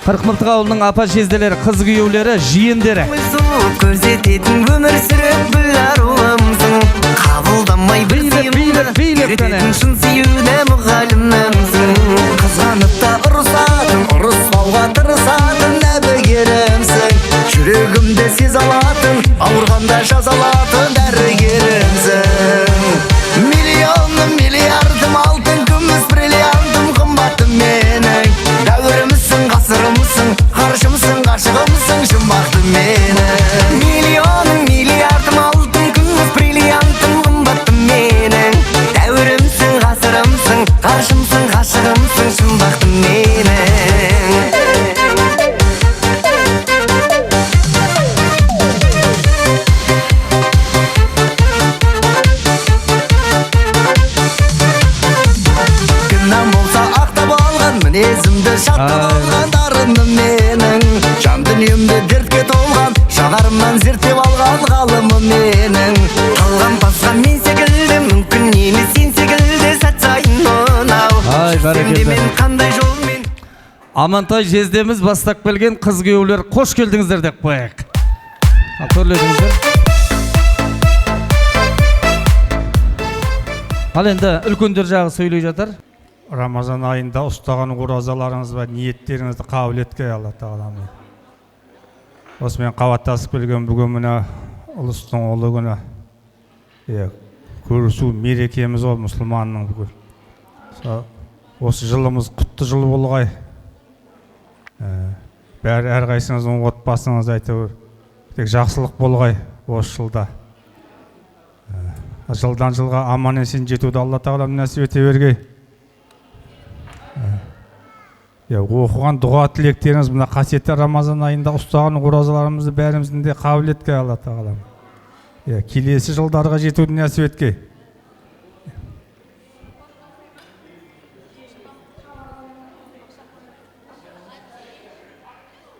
Қырықмылтық ауылының апа жезделері, қыз күйеулері, жиендері. Көрсететін өмір сүріп бұл аруымсың, қабылдамай үйрететін шын сүюді мұғалімімсің. Қызғанып та ұрысатын, ұрыспауға тырысатын әбігерімсің. Жүрегімді сез алатын, ауырғанда жазалатын дәрігерімсің. Миллионым, миллиардым, алтын, күміс, бриллиантым, қымбаттым менің. Дәуірімсің, ғасырымсың, ғарышымсың, ғашығымсың, жұмбақты менің. Миллионым, миллиардым, алтын, күміс, бриллиантым, қымбаттым менің. Дәуірімсің, ғасырымсың, ғарышымсың, ғашығымсың, жұмбақты менің. Мінезімді шаттап алған дарыным менің, жан дүниемді дертке толған, шағарымнан зерттеп алған ғалымым менің. Қалған басқан мен секілді, мүмкін емес сен секілді сәт сайын мынау. Сенде мен қандай жолмен. Амантай жездеміз бастап келген қыз күйеулер, қош келдіңіздер деп қояйық. Төрледіңіздер. Ал енді үлкендер жағы сөйлей жатар. Рамазан айында ұстаған оразаларыңыз ба, ниеттеріңізді қабыл етке Алла тағала. Осымен қабаттасып келген бүгін міне ұлыстың ұлы күні. Көрісу мерекеміз ол мұсылманның бүгін. Осы жылымыз құтты жыл болғай. Бәрі әрқайсыңыздың отбасыңыз әйтеуір тек жақсылық болғай осы жылда. Жылдан жылға аман есен жетуді Алла тағала нәсіп ете бергей. Оқыған дұға тілектеріңіз мына қасиетті Рамазан айында ұстаған оразаларымызды бәріміздің де қабыл етке Алла тағала. Келесі жылдарға жетуді нәсіп етке.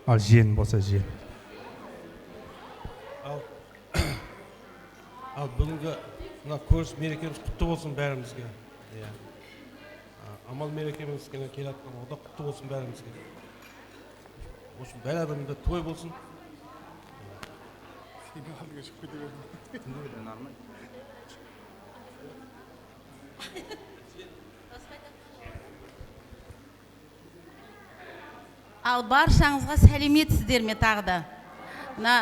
Ал жиен болса жиен. Ал бүгінгі көріс мерекеміз құтты болсын бәрімізге. Амал мерекеміз келе атқан ода құтты болсын бәрімізге. Осы бәр адамда той болсын. Ал баршаңызға сәлеметсіздер ме тағы да? Мына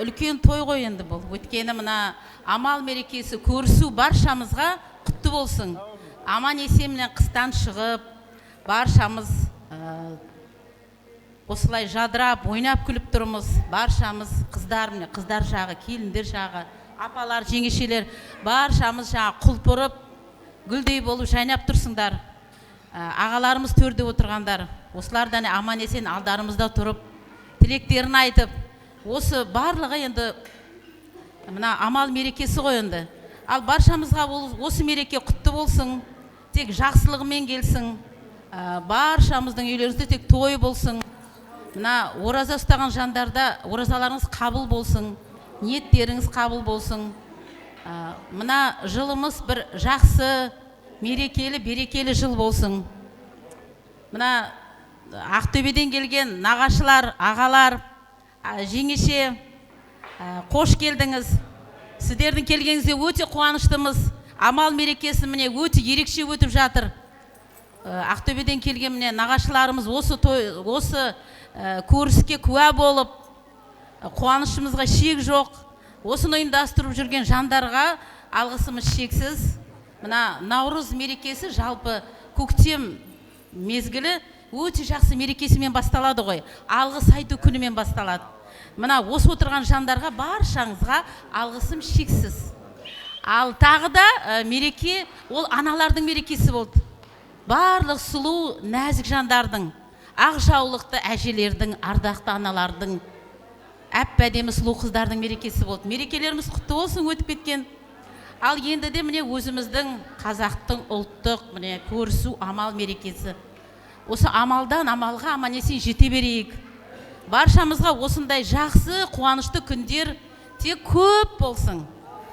үлкен той ғой енді бұл. Өткені мына амал мерекесі көрісу баршамызға құтты болсын. Аман есенмен қыстан шығып, баршамыз осылай жадырап ойнап күліп тұрмыз. Баршамыз қыздар, міне қыздар жағы, келіндер жағы, апалар, жеңешелер, баршамыз жағы құлпырып, гүлдей болып жайнап тұрсыңдар. Ағаларымыз төрде отырғандар, осылардан аман есен алдарымызда тұрып, тілектерін айтып, осы барлығы енді мына амал мерекесі ғой енді. Ал баршамызға осы мереке құтты болсын, тек жақсылығымен келсін, баршамыздың үйлеріңізде тек той болсын. Мына ораза ұстаған жандарда оразаларыңыз қабыл болсын, ниеттеріңіз қабыл болсын. Мына жылымыз бір жақсы, мерекелі, берекелі жыл болсын. Мына Ақтөбеден келген нағашылар, ағалар, жеңеше, қош келдіңіз. Сіздердің келгеніңізде өте қуаныштымыз. Амал мерекесі міне өте ерекше өтіп жатыр. Ақтөбеден келген міне нағашыларымыз осы көріске куә болып, қуанышымызға шек жоқ. Осыны ұйымдастырып жүрген жандарға алғысымыз шексіз. Мына Наурыз мерекесі жалпы көктем мезгілі өте жақсы мерекесімен басталады ғой. Алғыс айту күнімен басталады. Мына осы отырған жандарға баршаңызға алғысым шексіз. Ал тағы да мереке ол аналардың мерекесі болды. Барлық сұлу нәзік жандардың, ақ жаулықты әжелердің, ардақты аналардың, әп-әдемі сұлу қыздардың мерекесі болды. Мерекелеріміз құтты болсын өтіп кеткен. Ал енді де міне өзіміздің қазақтың ұлттық міне көрісу амал мерекесі. Осы амалдан амалға аман есен жете берейік. Баршамызға осындай жақсы, қуанышты күндер тек көп болсын.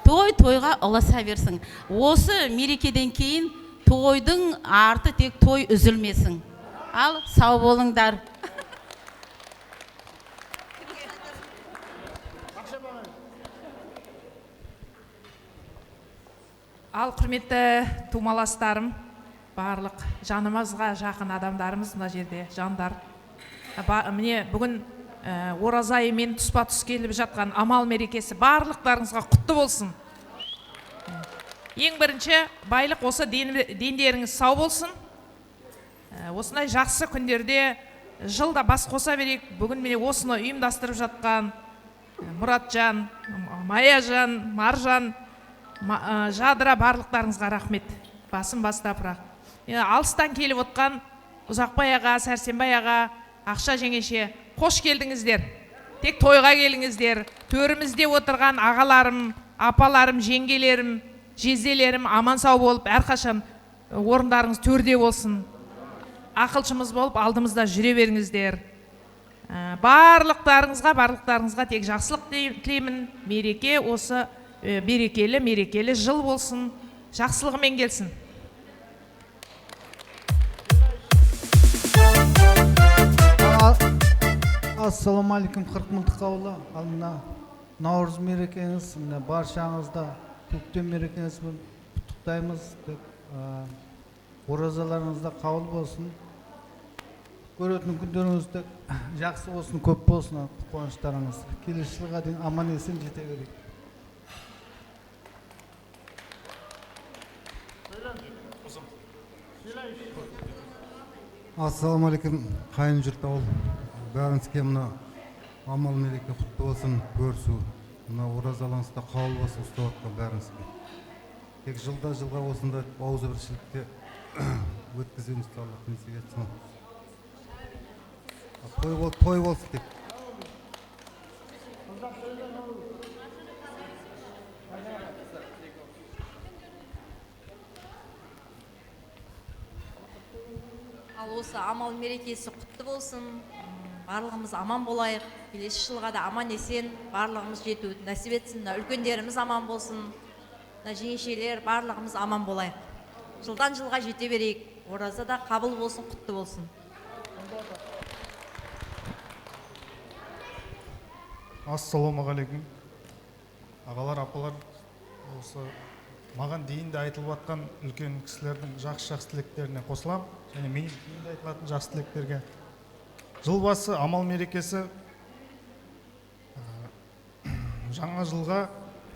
Той тойға ұласа берсін. Осы мерекеден кейін тойдың арты тек той үзілмесін. Ал сау болыңдар. Ал құрметті тумаластарым, барлық жанымызға жақын адамдарымыз мына жерде жандар. Міне бүгін ораза айымен тұспа-тұс келіп жатқан амал мерекесі барлықтарыңызға құтты болсын. Ең бірінші байлық осы дендеріңіз сау болсын. Осындай жақсы күндерде жылда бас қоса берейік. Бүгін міне осыны ұйымдастырып жатқан Мұратжан, Маяжан, Маржан, Жадыра барлықтарыңызға рахмет. Басым бастапырақ. Алыстан келіп отқан Ұзақбай аға, Сәрсенбай аға, Ақша жеңеше, қош келдіңіздер. Тек тойға келіңіздер. Төрімізде отырған ағаларым, апаларым, жеңгелерім, жезделерім аман сау болып, әрқашан орындарыңыз төрде болсын. Ақылшымыз болып, алдымызда жүре беріңіздер. Барлықтарыңызға тек жақсылық тілеймін. Мереке осы берекелі жыл болсын. Жақсылығымен келсін. Ассалаумағалейкум, 40 мыңдық ауылы. Ал мына Наурыз мерекеңіз, мына баршаңызда көктем мерекеңізбен құттықтаймыз. Оразаларыңызда қабыл болсын. Көретін күндеріңізде жақсы болсын, көп болсын қуаныштарыңыз. Келесі жылға дейін аман есен жете берейік. Ассалаумағалейкум, қайын жұрт ауыл. Бәріңізге мына амал мереке құтты болсын, көрісу. Мына оразаларыңызда қабыл болсын, ұстап отқан бәріңізге. Тек жылға осында ауызбіршілікте өткіземіз, Аллах несіп етсін. Той болсын тек. Ал осы амал мерекесі құтты болсын, барлығымыз аман болайық, келесі жылға да аман есен, барлығымыз жетуді нәсіп етсін, үлкендеріміз аман болсын, жеңешелер, барлығымыз аман болайық. Жылдан жылға жете берейік, ораза да қабыл болсын, құтты болсын. Ассалаумағалейкум. Ағалар, апалар, осы маған дейінде айтылып жатқан үлкен кісілердің жақсы тілектеріне қосылам, және мен дейінде айтылатын жақсы тілектерге. Жыл басы амал мерекесі жаңа жылға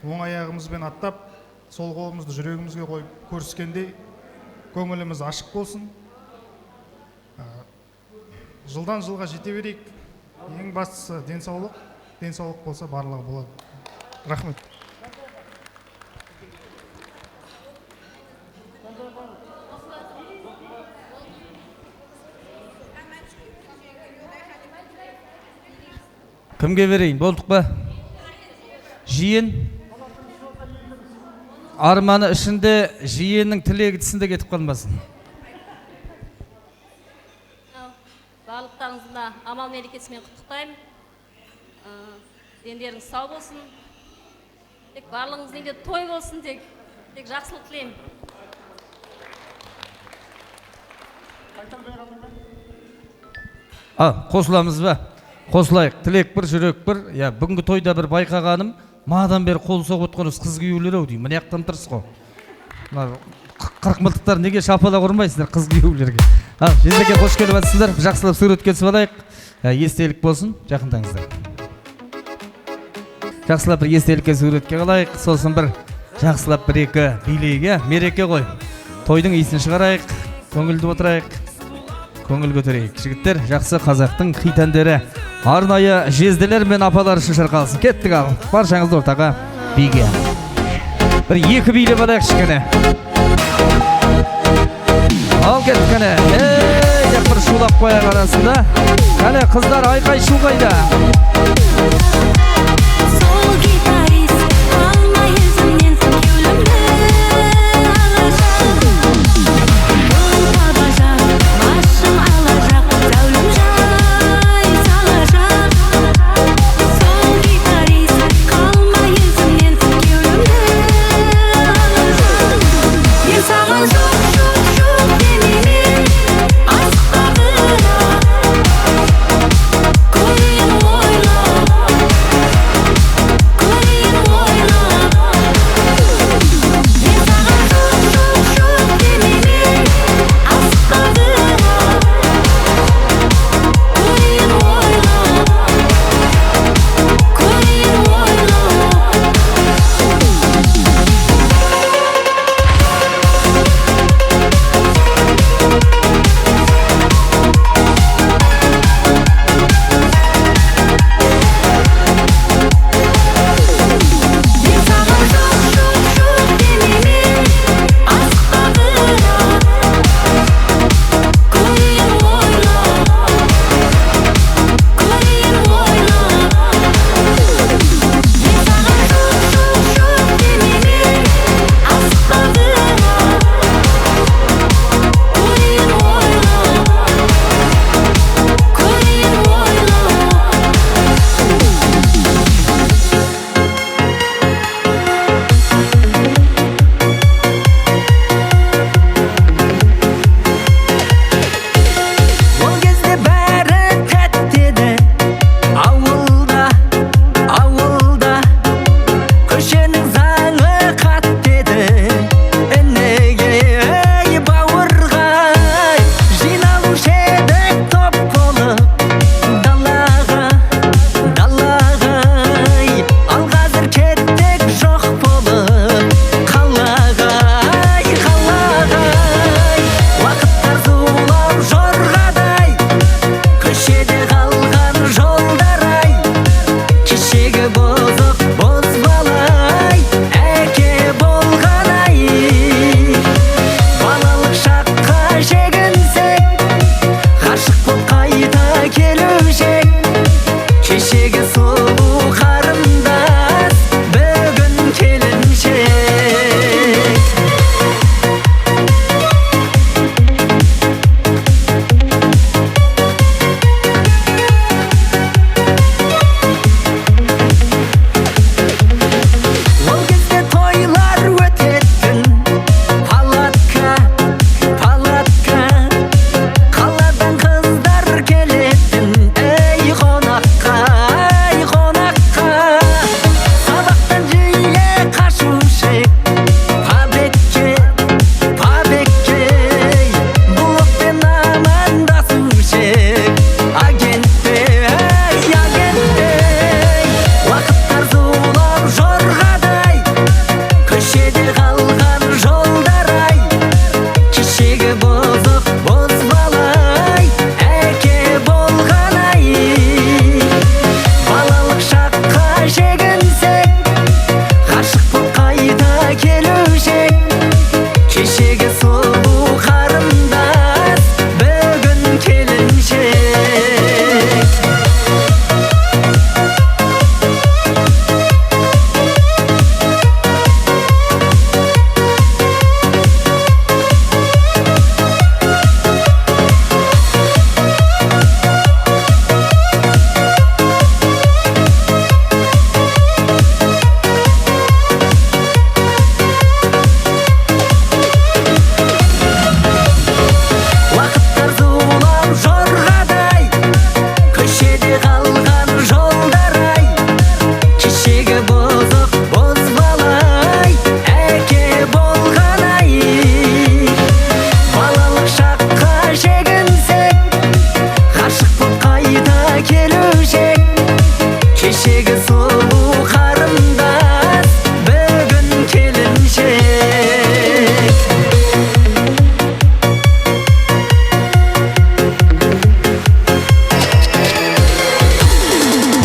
оң аяғымызбен аттап, сол қолымызды жүрегімізге қойып көріскендей көңіліміз ашық болсын. жылдан жылға жете берейік. Ең бастысы денсаулық. Денсаулық болса барлығы болады. Рахмет. Кімге берейін, болдық па? Жиен арманы ішінде жиеннің тілегі тісінде кетіп қалмасын. Барлықтарыңызды амал мерекесімен құттықтаймын. Дендеріңіз сау болсын. Тек барлығыңыздың үйінде той болсын, тек жақсылық тілеймін. Қосыламыз ба? Қосылайық. Тілек бір, жүрек бір. Бүгінгі тойда бір байқағаным, мадан бері қол соғып отқаныз қыз күйеулер ау деймін. Міне яқтан тұрсыз ғой. 40 мылтықтар неге шапала ұрмайсыздар қыз күйеулерге? Жездеке қош келіп жатсыздар. Жақсылап суретке түсіп алайық. Естелік болсын, жақындаңыздар. Жақсылап бір естелікке суретке қалайық. Сосын бір жақсылап бір екі билейге, мереке ғой. Тойдың иісін шығарайық, көңілді отырайық. Көңіл көтерейік. Жігіттер, жақсы қазақтың хит әндері арнайы жезделер мен апалар үшін шырқалсын. Кеттік ал. Баршаңызды ортаға биге. Бір екі билеп алайық кішкене. Ал кеткені. Деп бір шулап қояқ арасында. Әлі қыздар айқай шу қайда.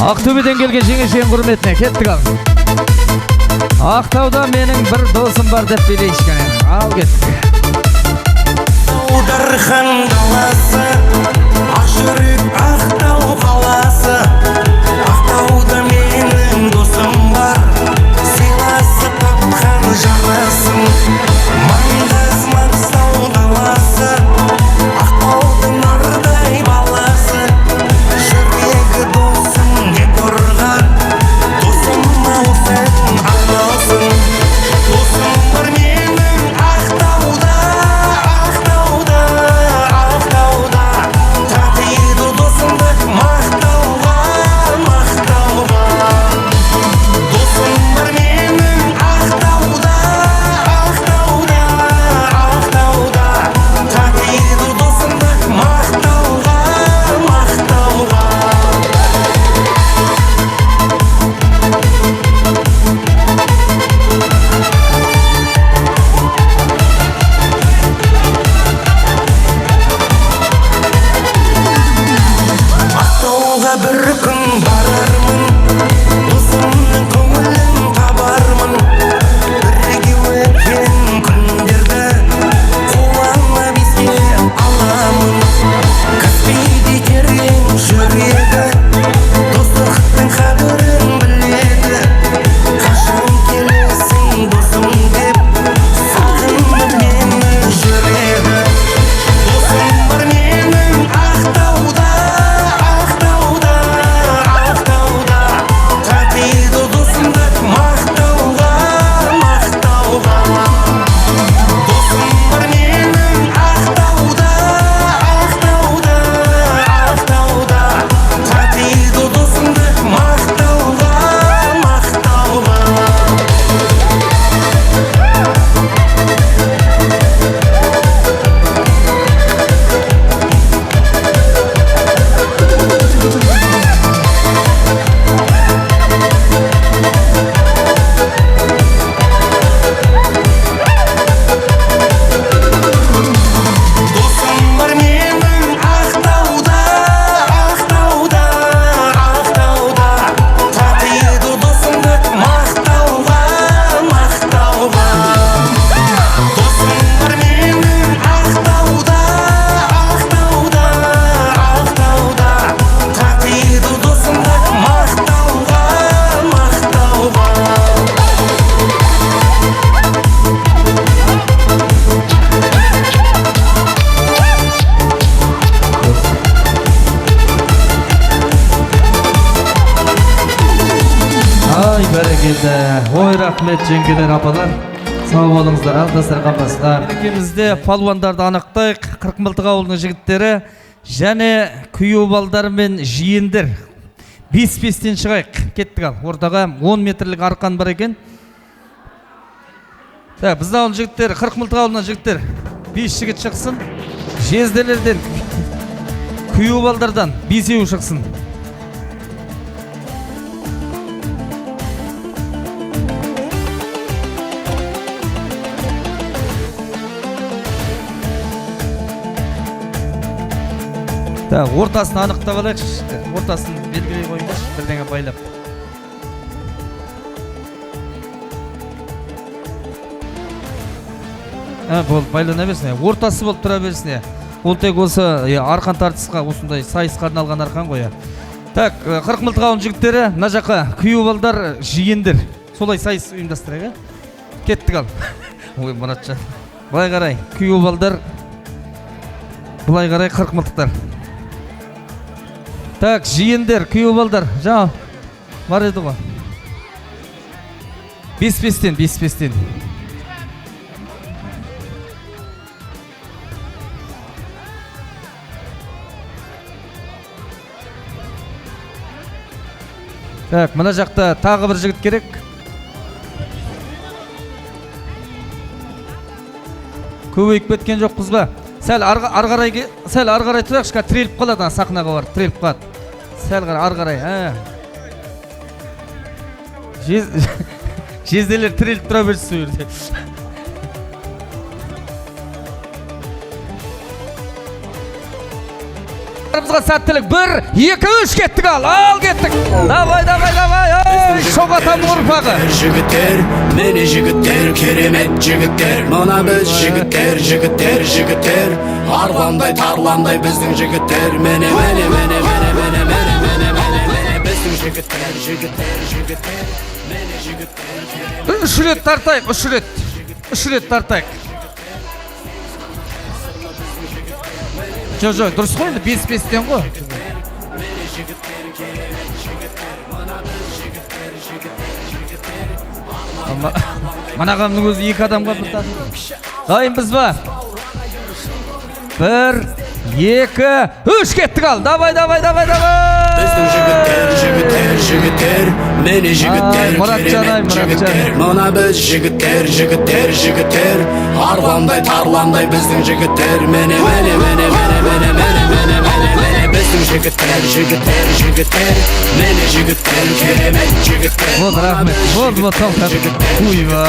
Ақтөбеден келген жеңешенің құрметіне кеттік ал. Ақтауда менің бір досым бар деп билейші кәне. Ал кеттік. Удархан даласы, Ақжүрек Ақтау қаласы. Ақтауда менің досым бар, сыйласып тапқан жарасын. Маңғаз Маңғыстау даласы, Ақтаудың нардай баласы. Жүрегі досым деп ұрған, досым ау сен арналсын. Досым бар менің Ақтауда, Ақтауда, Ақтауда. Татиды досымды мақтауға, мақтауға. Досым бар менің Ақтауда, Ақтауда, Ақтауда. Татиды досымды мақтауға, мақтауға. Ақтауға бір күн барармын, досымның көңілін табармын. Бірге өткен күндерді қуанып еске аламын. Каспийде терең жүрегі, достықтың қадірін біледі. Қашан келесің досым деп, сағынып мені жүреді. Досым бар менің Ақтауда, Ақтауда, Ақтауда. Татиды досымды мақтауға, мақтауға. Досым бар менің Ақтауда, Ақтауда, Ақтауда. Татиды досымды мақтауға, мақтауға. Досым бар менің Ақтауда, Ақтауда, Ақтауда. Татиды досымды мақтауға, мақтауға. Досым бар менің Ақтауда, Ақтауда, Ақтауда. Татиды досымды мақтауға, мақтауға. Ай, бәрекелді. Ой, рахмет жеңгелер апалар. Сау болыңыздар, алдастырған басылар. Екемізде палуандарды анықтайық. Қырықмылтық ауылының жігіттері және күйеу балдар мен жиендер. 5-5-тен шығайық. Кеттік ал. Ортаға 10 метрлік арқан бар екен. Біздің ауылының жігіттері, Қырықмылтық ауылының жігіттер 5 жігіт шықсын. Жезделерден, күйеу балдардан 5-еу шықсын. Ортасын анықтап алайықшы. Ортасын белгілей қойыңызшы, бірдеңе байлап. Болды, байлана берсін. Ортасы болып тұра берсін. Ол тек осы арқан тартысқа, осындай сайысқа арналған арқан қоя. Қырықмылтық ауылының жігіттері, мына жаққа күйеу балдар, жиендер. Солай сайыс ұйымдастырайық. Кеттік ал. Ой, Мұратжан. Былай қарай, күйеу балдар, былай қарай қырықмылтықтар. Жиендер, күйеу балдар, жаңа бар еді ғой. 5-5-тен, 5-5-тен. Мына жақта тағы бір жігіт керек. Көбейіп кеткен жоқпыз ба? Сәл арғарай тұрақшыға тіреліп қалады, сақынаға бар, тіреліп қалады. Сәл арғарай. Жезделер тіреліп тұра берсі өрде. балдарымызға сәттілік. 1, 2, 3 кеттік ал кеттік. Давай. Ой, Шоғатам ұрпағы. Жігіттер, мені жігіттер, керемет жігіттер. Мына біз жігіттер. Арғандай, тарландай біздің жігіттер. Мені. Біздің жігіттер. Мені жігіттер. 3 рет тартайық, 3 рет тартайық. Жоқ, дұрыс қой енді 5-5-тен ғой. Манағамның өзі 2 адамға бір тартып. Дайынбыз ба? 1, 2, 3 кеттік ал. Давай. Біздің жігіттер, мені жігіттер, керемет жігіттер. Мына біз жігіттер. Арғандай, тарландай біздің жігіттер. Мені. Біздің жігіттер, мені жігіттер, керемет жігіттер. Болды, рахмет. Болды, тоқтат. Уйба.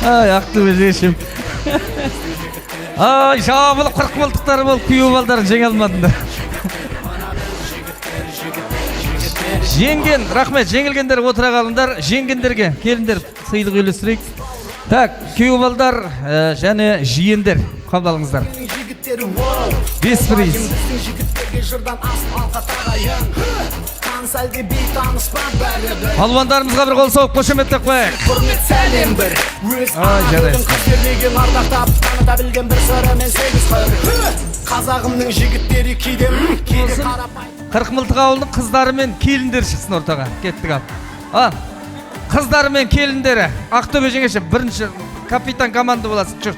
Ай, Ақтөбе жешім. Ай, жабылып 40 мылтықтары болып күйеу балдарын жеңе алмадыңдар. Жеңген, рахмет, жеңілгендер отыра қалыңдар. Жеңгендерге келіндер сыйлық үйлестірейік. Так, күйеу балдар және жиендер қабылдалыңыздар. 5 приз. Балуандарымызға бір қол соғып қошеметтеп қояйық. Қазағымның жігіттері кейде 40 мылтық ауылының қыздары мен келіндері шықсын ортаға. Кеттік ал. Қыздары мен келіндері Ақтөбе жеңеше бірінші капитан команда боласың. Жүр.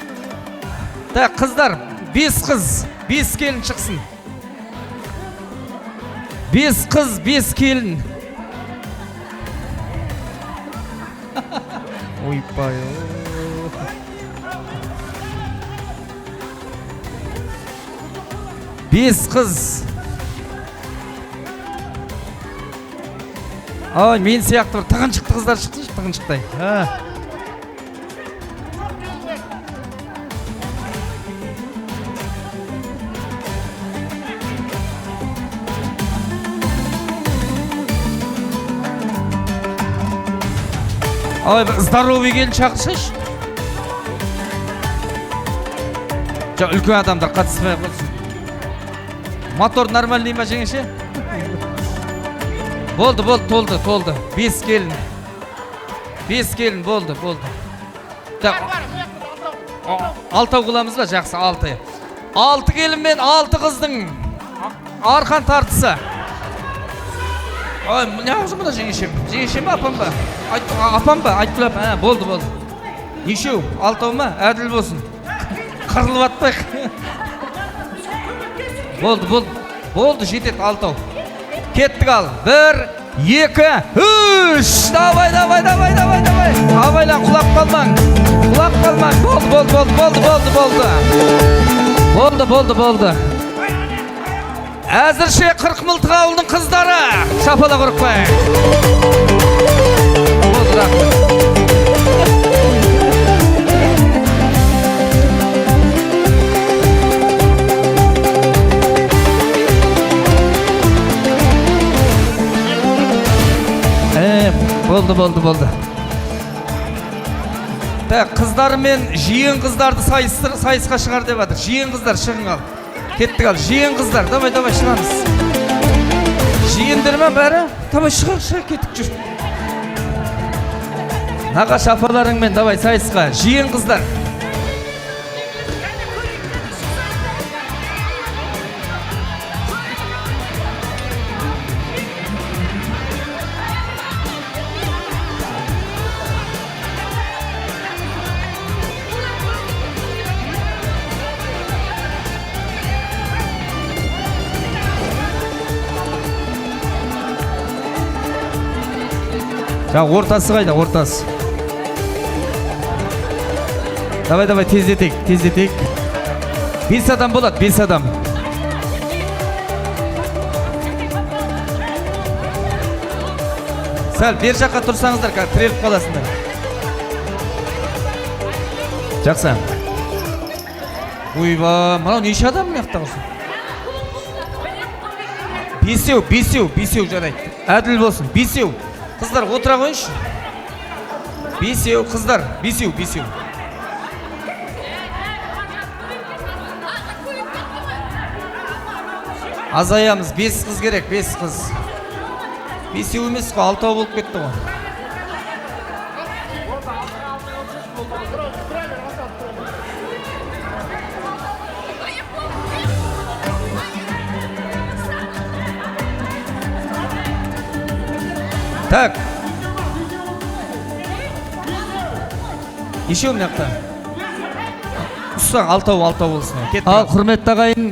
Так, қыздар 5 қыз, 5 келін шықсын. 5 қыз, 5 келін. Ойпай. 5 қыз. Ай, мен сияқты бір тығыншықты қыздар шықты, тығыншықтай. Ай, здоровый келін шақырсайшы. Жоқ, үлкен адамдар қатыспай қойсын. Мотор нормальный ма жеңеше? Болды, толды. 5 келін. 5 келін болды. Так. 6 қыламыз ба? Жақсы, 6. 6 келін мен 6 қыздың арқан тартысы. Ай, не ağzı mı da жеңешем? Жеңешем апам ба? Апам ба? Айтып қойып, болды. Нешеу? 6 ма? Әділ болсын. Қырылып атпайық. Болды, жетеді 6. Кеттік ал. 1, 2, 3. Давай. Абайла, құлап қалмаң. Болды. Әзірше 40 мылтық ауылының қыздары. Шапала құрықпай. Болды, рахмет. Болды. Так, қыздар мен жиен қыздарды сайысқа шығар деп жатыр. Жиен қыздар шығың ал. Кеттік ал, жиен қыздар, давай шығамыз. Жиендер ме бәрі? Давай шыға, кеттік жүр. Нағаш апаларыңмен давай сайысқа, жиен қыздар. Ортасы қайда, ортасы. Давай, тездетек. 5 адам болады, 5 адам. Сәл, бер жаққа тұрсаңыздар, тіреліп қаласыңдар. Жақсы. Ойба, мынау неше адам мына жақта болсын? Бесеу жарайды. Әділ болсын. Бесеу. Қыздар отыра қойыншы. Бесеу қыздар. Бесеу. Азаямыз. 5 қыз керек. 5 қыз. Бесеу емес қой. 6 болып кетті ғой. Так. Еще мына жақта. Ұстаң 6 болсын. Ал құрметті ағайын,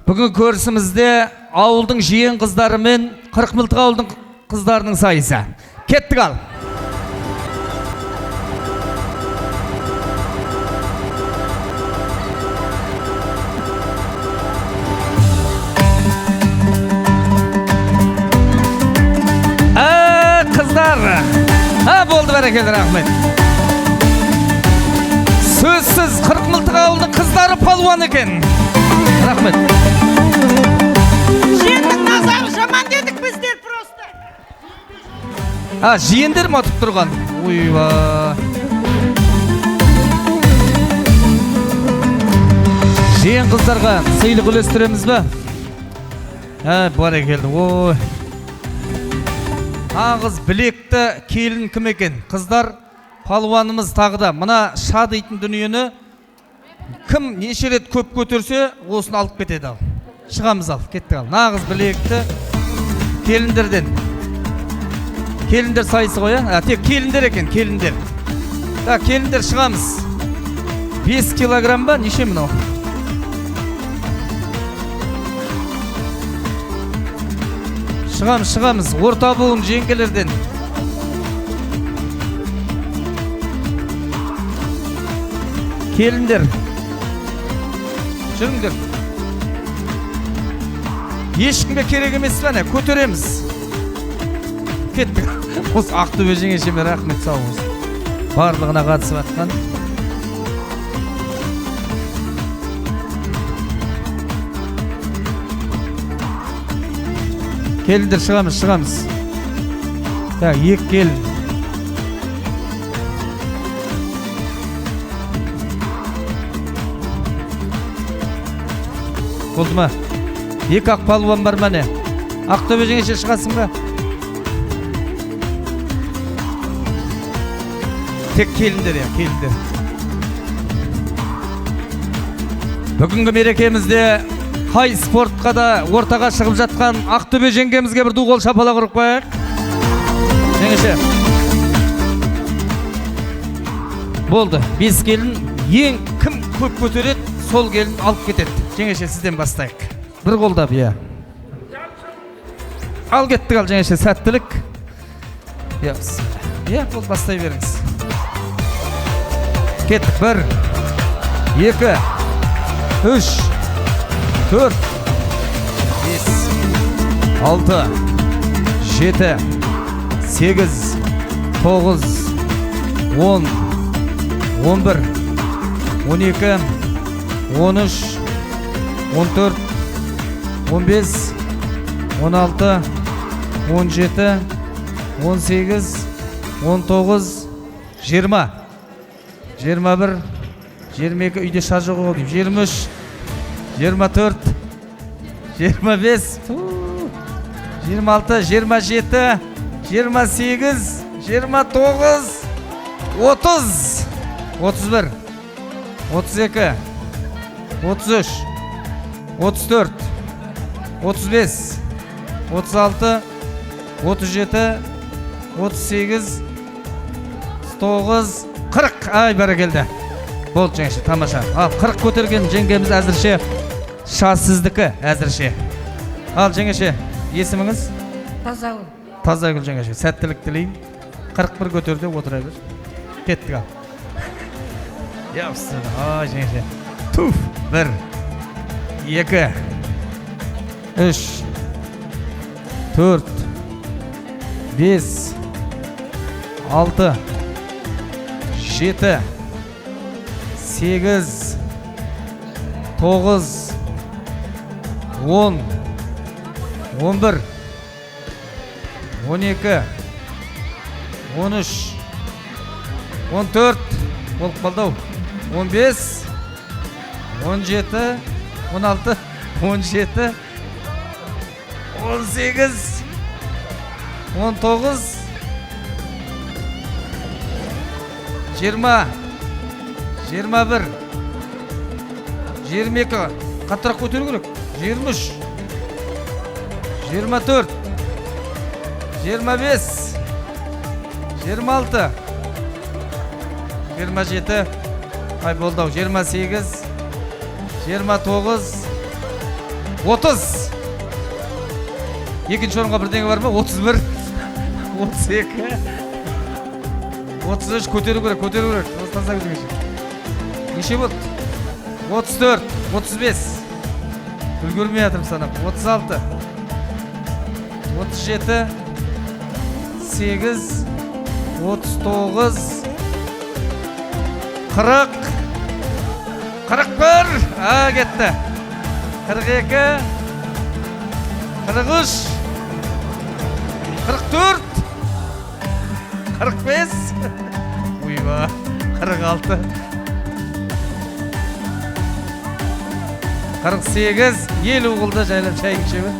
бүгін көрісімізде ауылдың жиен қыздары мен 40 мылтық ауылдың қыздарының сайысы. Кеттік ал. Қыздар. Болды бәрекелді, рахмет. Сөзсіз 40 мылтық ауылдың қыздары палуан екен. Рахмет. Жиеннің назары жаман дедік біздер просто. Жиендер ма атып тұрған? Ойба. Жиен қыздарға сыйлық үлестіреміз бе? Бәрекелді. Ой. Ағыз білекті келін кім екен? Қыздар, палуанымыз тағы да. Мына ша дейтін дүниені кім неше рет көп көтерсе, осыны алып кетеді ал. Шығамыз ал, кеттік ал. Нағыз білекті келіндерден. Келіндер сайысы ғой, тек келіндер екен, келіндер. Келіндер шығамыз. 5 килограмм ба? Неше мынау? Шығамыз, орта буын жеңгелерден. Келіндер. Жүріңдер. Ешкімге керек емес бәне, көтереміз. Кеттік. Осы Ақтөбе жеңешеме рахмет, сау болсын. Барлығына қатысып атқан. Келіндер шығамыз. Так, 2 келін. Болды ма? 2 ақ палуан бар мәне. Ақтөбе жеңеше шығасың ба? Тек келіндер, келіндер. Бүгінгі мерекемізде қай спортқа да ортаға шығып жатқан Ақтөбе жеңгемізге бір ду қол шапалақ ұрып қояйық. Жеңеше. Болды. 5 келін, ең кім көп көтереді, сол келін алып кетеді. Жеңеше, сізден бастайық. Бір қолдап, Ал кеттік ал, жеңеше, сәттілік. Болды, бастай беріңіз. Кеттік. 1, 2, 3, 4, 5, 6, 7, 8, 9, 10, 11, 12, 13, 14, 15, 16, 17, 18, 19, 20, 21, 22, үйде шар жоқ дейм, 23, 24, 25, 26, 27, 28, 29, 30, 31, 32, 33, 34, 35, 36, 37, 38, 39, 40. Ай, бәрекелді. Болды жеңеше, тамаша. Ал 40 көтерген жеңгеміз әзірше шассыздікі әзірше. Ал жеңеше, есіміңіз? Тазагүл. Тазагүл жеңеше, сәттілік тілеймін. 41 көтерді, отыра бер. Кеттік ал. Япсы, ай жеңеше. Туф, 1, 2, 3, 4, 5, 6, 7, 8, 9, 10, 11, 12, 13, 14, болып қалды ау. 15, 17, 16, 17, 18, 19, 20, 21, 22, қаттырақ көтеру керек. 23, 24, 25, 26, 27, ай болды ау, 28, 29, 30. Екінші орынға бірдеңе бар ма? 31, 32, 33, көтеру керек. Таза көтеру. Неше болды? 34, 35. Үлгермей жатырмын санап. 36, 37, 8, 39, 40, 41, кетті. 42, 43, 44, 45, ойба, 46, 48, 50 қылды жайлап шай ішемі.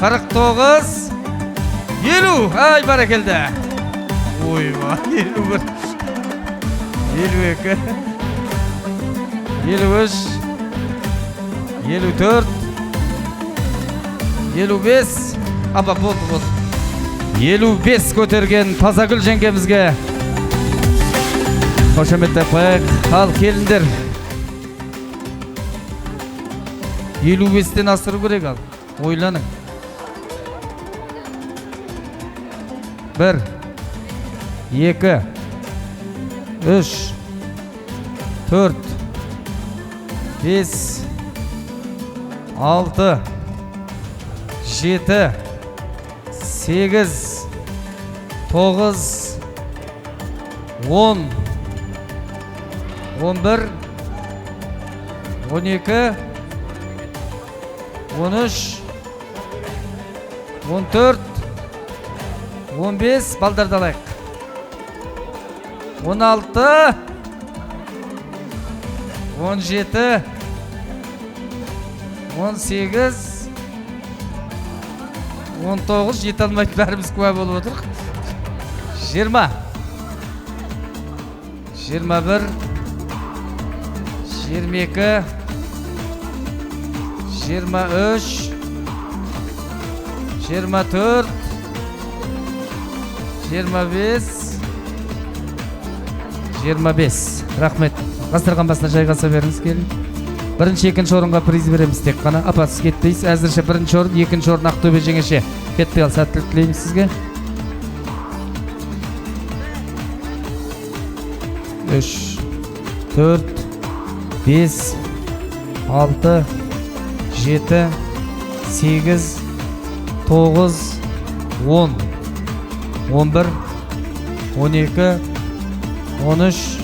49, 50, ай бәрекелді. Ойба, 51, 52, 53, 54, 55, апа болды. 55 көтерген Тазагүл жеңгемізге қошеметтеп қояйық. Ал келіндер 55-тен асыру керек, ал ойланың. 1, 2, 3, 4, 5, 6, 7, 8, 9, 10, 11, 12, 13, 14, 15, балдарды алайық. 16, 17, 18, 19, жете алмайды, бәріміз куә болып отырық. 20, 21, 22, 23, 24, 25, 25. Рахмет. Ғасырған басына жайғаса беріңіз, келін. Бірінші, екінші орынға приз береміз тек қана. Апа, сіз кетпейсіз. Әзірше бірінші орын, екінші орын Ақтөбе жеңеше. Кетпей ал, сәттілік тілейміз сізге. 3, 4, 5, 6, 7, 8, 9, 10, 11, 12, 13,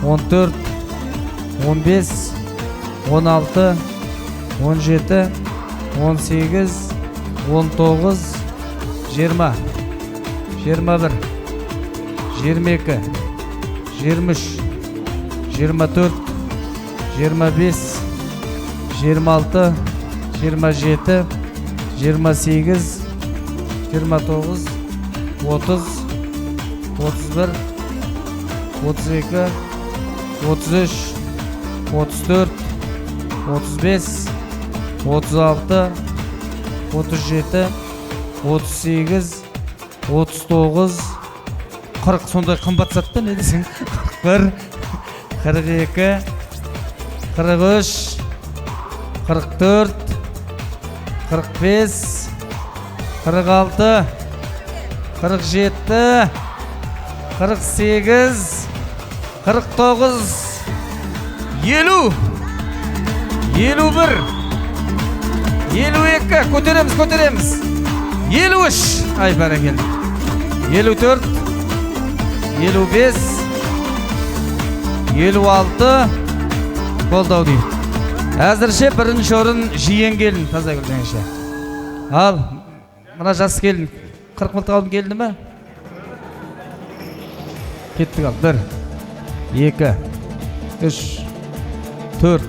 14, 15, 16, 17, 18, 19, 20, 21, 22, 23, 24, 25, 26, 27, 28, 29, 30, 31, 32, 33, 34, 35, 36, 37, 38, 39, 40, сондай қымбат затты не десең? 41, 42, 43, 44, 45, 46, 47, 48, 49, 50, 51, 52, көтереміз, 53, ай бәрекелді, 54, 55, 56, қолдау дейді. Әзірше бірінші орын жиен келін Тазагүл жеңеше. Ал мына жас келін 40 мылтық алып келді ме? Кеттік ал. 1, 2, 3, 4,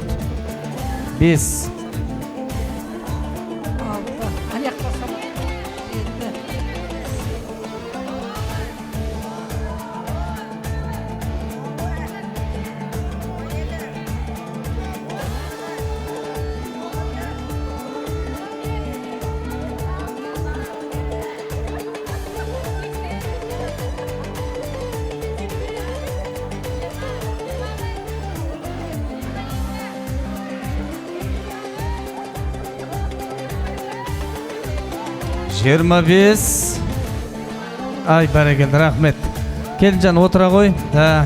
5. Жиырма бес. Ай, бәрекелді, рахмет. Келінжан отыра ғой.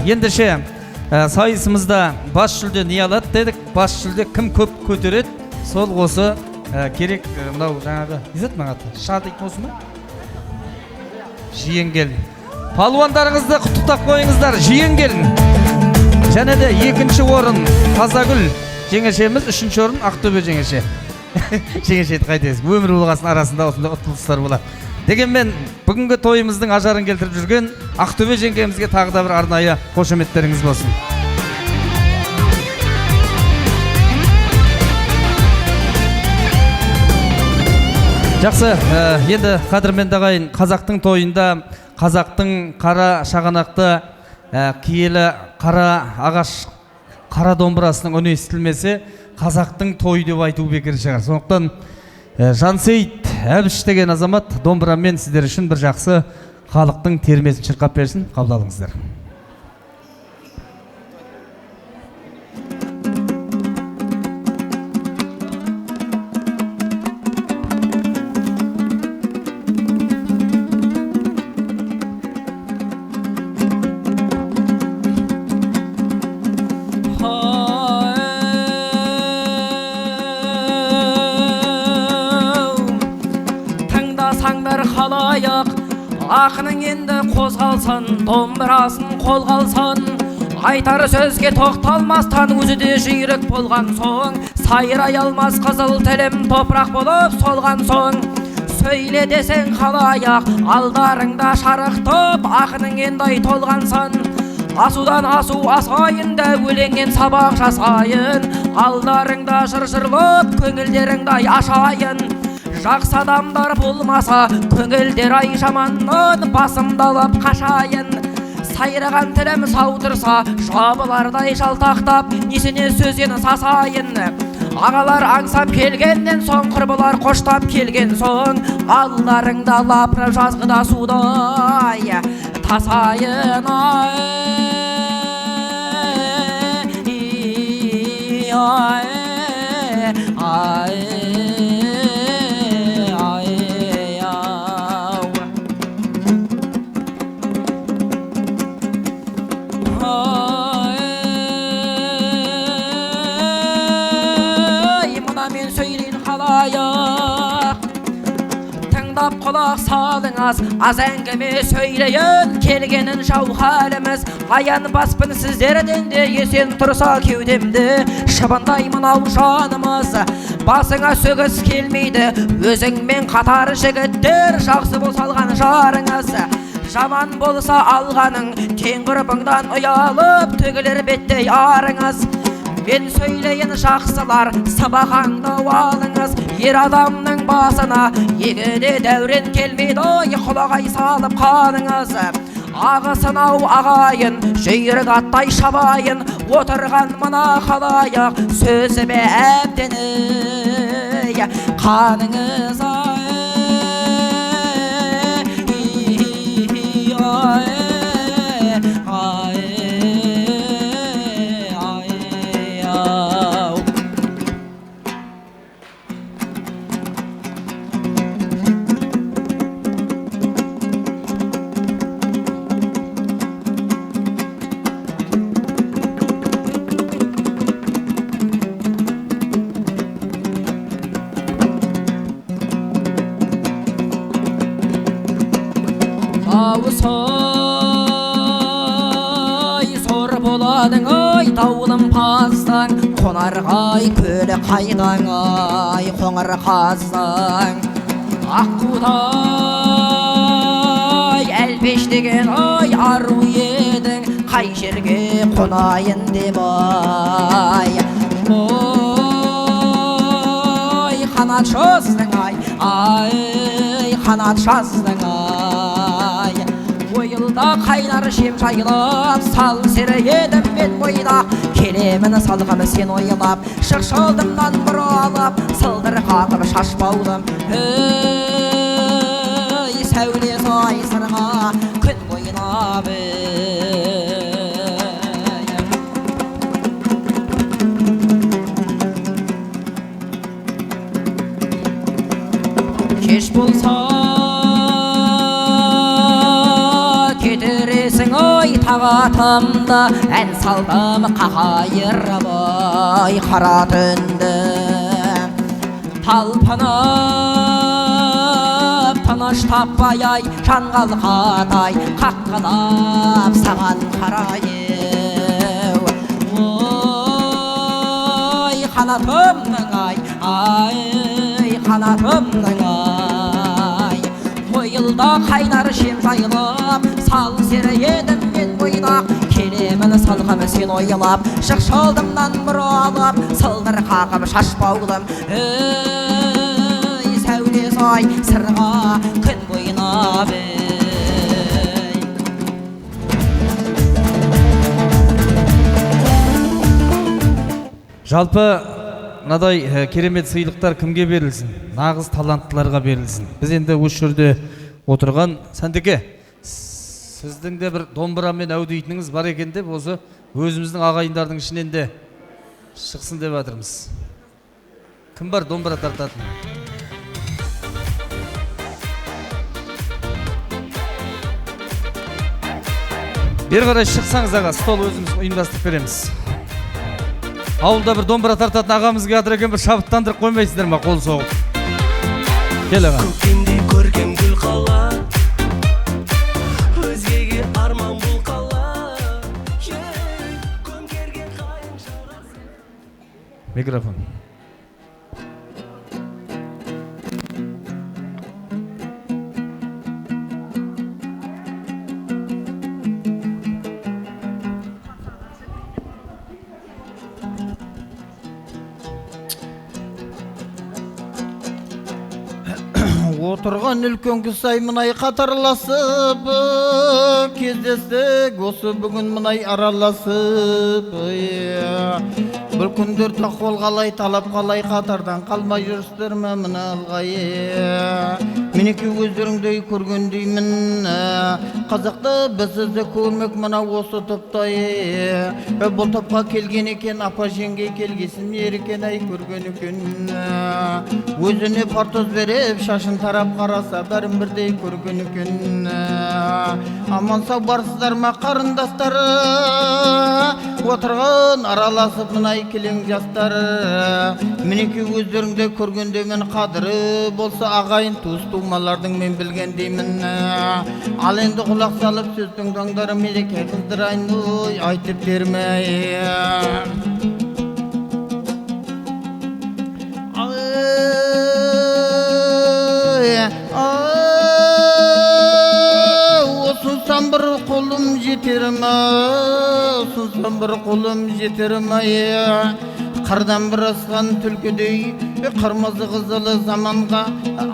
Ендеше сайысымызда бас жүлде не алады дедік. Бас жүлде кім көп көтереді, сол осы керек. Мынау жаңағы езет мағаты ша дейтін осы ма? Жиен келін. Палуандарыңызды құттықтап қойыңыздар. Жиен келін. Және де екінші орын Тазагүл жеңешеміз, үшінші орын Ақтөбе жеңеше. Жеңешейді қайтесіз. Өмір болғасын арасында осында ұтылыстар болады. Дегенмен бүгінгі тойымыздың ажарын келтіріп жүрген Ақтөбе жеңгемізге тағы да бір арнайы қошеметтеріңіз болсын. Жақсы, енді қадірменді ағайын, қазақтың тойында қазақтың қара шағанақты киелі қара ағаш қара домбырасының үні естілмесе қазақтың той деп айту бекер шығар. Сондықтан Жансейіт Әбіш деген азамат домбырамен сіздер үшін бір жақсы халықтың термесін шырқап берсін. Қабыл алыңыздар. Ақының енді қозғалсын, домбырасын қолға алсын, айтар сөзге тоқталмастан өзі де жүйрік болған соң, сайрай алмас қызыл тілім топырақ болып солған соң, сөйле десең халайық, алдарыңда шарықтып, ақының енді толғансын, асудан асу асайында, өлеңнен сабақ жасайын, алдарыңда жыр-жырлып, көңілдеріңді ашайын. Жақсы адамдар болмаса, көңілдер ай жаманнан басымдалып қашайын. Сайраған тілім саудырса, жабылардай жалтақтап, несіне сөзен сасайын. Ағалар аңсап келгеннен соң, құрбылар қоштап келген соң, алдарыңда лапырып жазғыда судай тасайын. Тыңдап құлақ салыңыз, аз әңгіме сөйлейін, келгенін жауһарымыз, аянбаспын сіздерден де, есен тұрса кеудемді, шыбындаймын ау жанымыз. Басыңа сөгіс келмейді, өзіңмен қатар жігіттер, жақсы болса алған жарыңыз. Жаман болса алғаның, тең құрбыңдан ұялып, төгілер беттей арыңыз. Мен сөйлейін жақсылар, сабақаңды алыңыз, ер адамның басына егеде дәурен келмейді, құлағай салып қалыңыз. Ағысын-ау ағайын, жүйрік аттай шабайын, отырған мына халайық, сөзіме әбден қаныңыз сор боладың ай, таулым паздаң, қонарғай көлі қайдаң ай, қоңыр қаздаң. аққудай әлпеш деген ой ару едің қай жерге қонайын деп ай ой қанат жаздың ай қанат жаздың ай ойылда қайнар жем жайылып сал сері едім мен бойда келемін салғам сен ойлап шықшылдымнан бұралып сылдыр қағып шашбаудым ей сәуле сай сырға күн ойнап кеш болса кетіресің ой тағатымды ән салдым қақайырып ой қара түнді талпынып тыныш таппай ай жанғалқатай қаққылап саған қарайым ой қанатымның ай қанатымның ай ойылда қайнар жем жайылып сал сері едім мен бойдақ келемін салғам сен ойлап шықшылдымнан бұралып сылдыр қағып шашбаудым ей сәуле сай сырға күн ойнап жалпы мынадай керемет сыйлықтар кімге берілсін? Нағыз таланттыларға берілсін. Біз енді осы жерде отырған Сәндеке, сіздің де бір домбырамен әудейтініңіз бар екен деп, осы өзіміздің ағайындардың ішінен де шықсын деп жатырмыз. Кім бар домбыра тартатын? Бері қарай шықсаңыз аға, стол өзіміз ұйымдастырып береміз. Ауылда бір домбыра тартатын ағамыз келатыр екен, бір шабыттандырып қоймайсыздар ма, қол соғып? Кел аға. Көктемде көркем гүл қала, өзгеге арман бұл қала. Көмкерген қайын жарасы. Микрофон. Отырған үлкен кісай мұнай қатарласып кездестік осы бүгін мұнай араласып бұл күндер тақуал қалай талап қалай қатардан қалмай жүрістер ме мына алғай менеке өздеріңдей көргендеймін қазақта бізді көрмек мына осы топтай бұл топқа келген екен апа жеңге келгесін ерекен ай көрген екен өзіне партоз беріп шашын тарап қараса бәрін бірдей көрген екен аман сау барсыздар ма қарындастар отырған араласып мұнай келең жастар мінеке өздеріңде көргенде мен қадірі болса ағайын туыс тумалардың мен білгендеймін ал енді құлақ салып сөз тыңдаңдар мереке қыздырайын ой айтып бермей Susam bir kolum jeterime, susam bir kolum jeterime Qardan bir asқан түлкідей, қырмызы қызылы заманға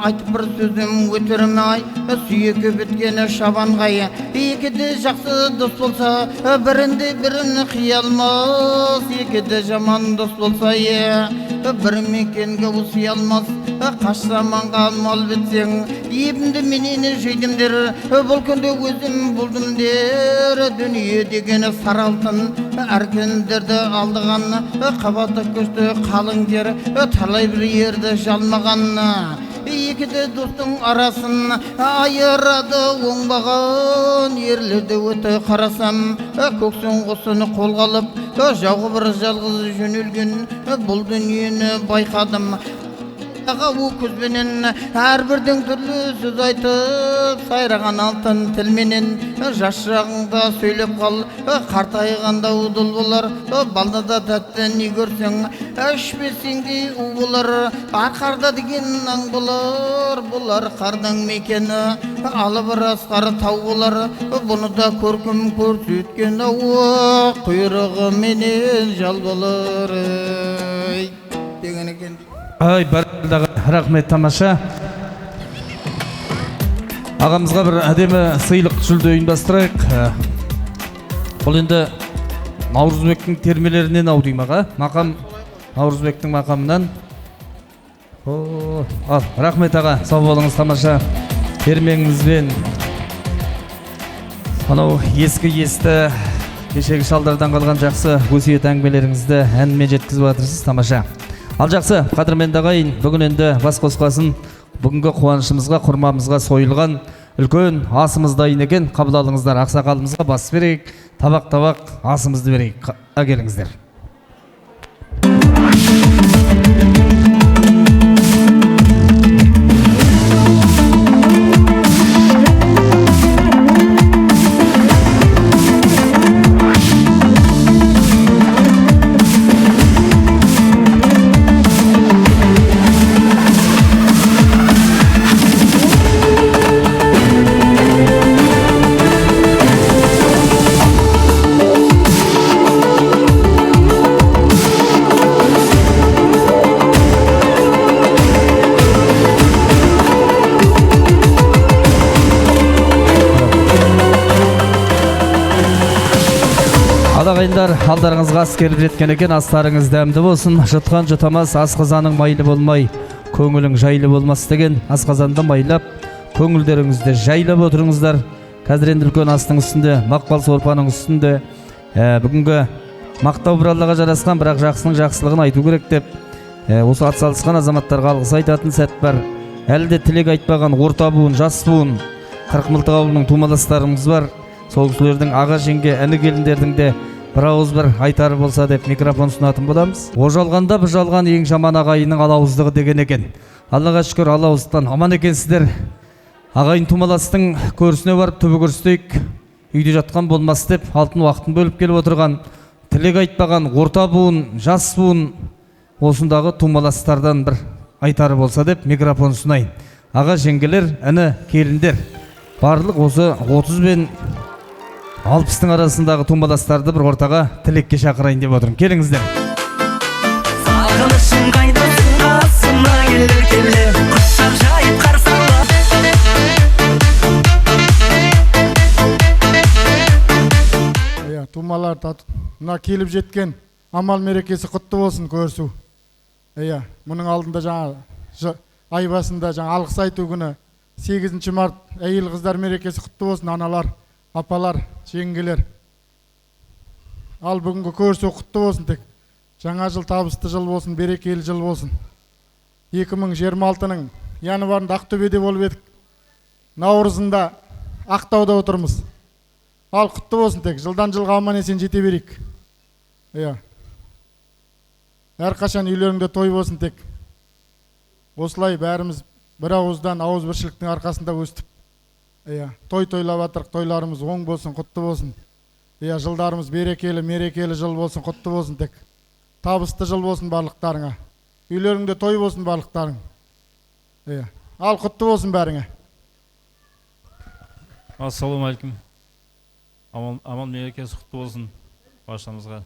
айтып бір сөзім өтермей, сүйекі біткені шабанға екіде жақсы дос болса, бірінде бірін қиялмас, екіде жаман дос болса, бір мекенге ұсый алмас, қаш заманға мал бітсең, ебімді менені жейдімдер, бұл күнде өзім болдымдер, дүние дегені саралтын, әркендерді алдыған, қабаты көшті қалың жер, талай бір ерді жалмаған, екіде достың арасын айырады оңбаған, ерлерді өті қарасам, көксін қосыны қолға алып, жауғы бір жалғыз жөнелген, бұл дүниені байқадым. у көзбенен әрбірдің түрлі сөз айтып сайраған алтын тілменен жас шағыңда сөйлеп қал қартайғанда удыл болар балдада тәтті не көрсең ішпесең де у болар арқарда деген аң болар болар қардың мекені алып асқар тау болар бұны да көркім көрсеткен ау құйрығы менен жал болар деген екен. Ай, бәркелді рахмет, тамаша. Ағамызға бір әдемі сыйлық жүлде ұйымдастырайық. Бұл енді Наурызбектің термелерінен ау деймін аға. Мақам Наурызбектің мақамынан. Ал, рахмет аға, сау болыңыз, тамаша. Термеңізбен анау ескі кешегі шалдардан қалған жақсы өсиет әңгімелеріңізді әнмен жеткізіп жатырсыз, тамаша. Ал жақсы, қадірменді ағайын, бүгін енді бас қосқасын бүгінгі қуанышымызға, құрмамызға сойылған үлкен асымыз дайын екен. Қабыл алыңыздар, ақсақалымызға бас берейік, табақ асымызды берейік. Әкеліңіздер. Ағайындар, алдарыңызға ас келіп жеткен екен, астарыңыз дәмді болсын. Жұтқан жұтамас, асқазаның майлы болмай, көңілің жайлы болмас деген. Асқазанды майлап, көңілдеріңізді жайлап отырыңыздар. Қазір енді үлкен астың үстінде, мақпал сорпаның үстінде бүгінгі мақтау бір Аллаға жарасқан, бірақ жақсының жақсылығын айту керек деп осы атсалысқан азаматтарға алғыс айтатын сәт бар. Әлі де тілек айтпаған орта буын, жас буын, Қырықмылтық ауылының тумаластарымыз бар. Сол кісілердің аға жеңге, іні келіндердің де бір ауыз бір айтары болса деп микрофон ұсынатын боламыз. Ожалғанда бұжалған ең жаман ағайынның алауыздығы деген екен. Аллаға шүкір, алауыздықтан аман екенсіздер. Ағайын тумаластың көрісіне барып түбі көрістейік. Үйде жатқан болмас деп алтын уақытын бөліп келіп отырған, тілек айтпаған орта буын, жас буын осындағы тумаластардан бір айтары болса деп микрофон ұсынайын. Аға жеңгелер, іні келіндер, барлық осы 30 бен 60-тың арасындағы тумаластарды бір ортаға тілекке шақырайын деп отырмын. Келіңіздер. Сағынышың қайдасың, қасыма келе, құшақ жайып қарсала. Тумалар мына келіп жеткен амал мерекесі құтты болсын көрісу. Мұның алдында жаңа ай басында жаңа алғыс айту күні 8 март әйел қыздар мерекесі құтты болсын, аналар, апалар, жеңгелер. Ал бүгінгі көрісу құтты болсын, тек жаңа жыл табысты жыл болсын, берекелі жыл болсын. 2026-ның январында Ақтөбеде болып едік, наурызында Ақтауда отырмыз. Ал құтты болсын, тек жылдан жылға аман есен жете берейік. Әрқашан үйлеріңде той болсын, тек осылай бәріміз бір ауыздан ауыз біршіліктің арқасында өстіп. Той тойлап атырық, тойларымыз оң болсын, құтты болсын. Жылдарымыз берекелі, мерекелі жыл болсын, құтты болсын, тек табысты жыл болсын барлықтарыңа. Үйлеріңде той болсын барлықтарың. Ал құтты болсын бәріңе. Ассалаумағалейкум. Аман мерекесі құтты болсын баршамызға.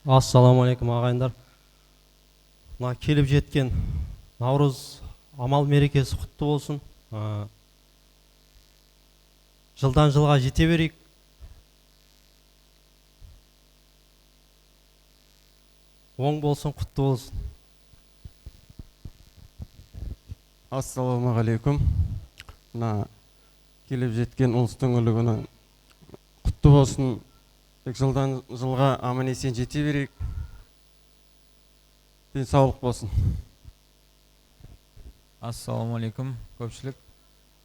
Ассалаумағалейкум ағайындар. Келіп жеткен Наурыз амал мерекесі құтты болсын. Жылдан жылға жете берейік. Оң болсын, құтты болсын. Ассалаумағалейкум. Келіп жеткен ұлыстың ұлы күні құтты болсын. Жылдан жылға аман есен жете берейік. Денсаулық болсын. Ассалаумағалейкум көпшілік.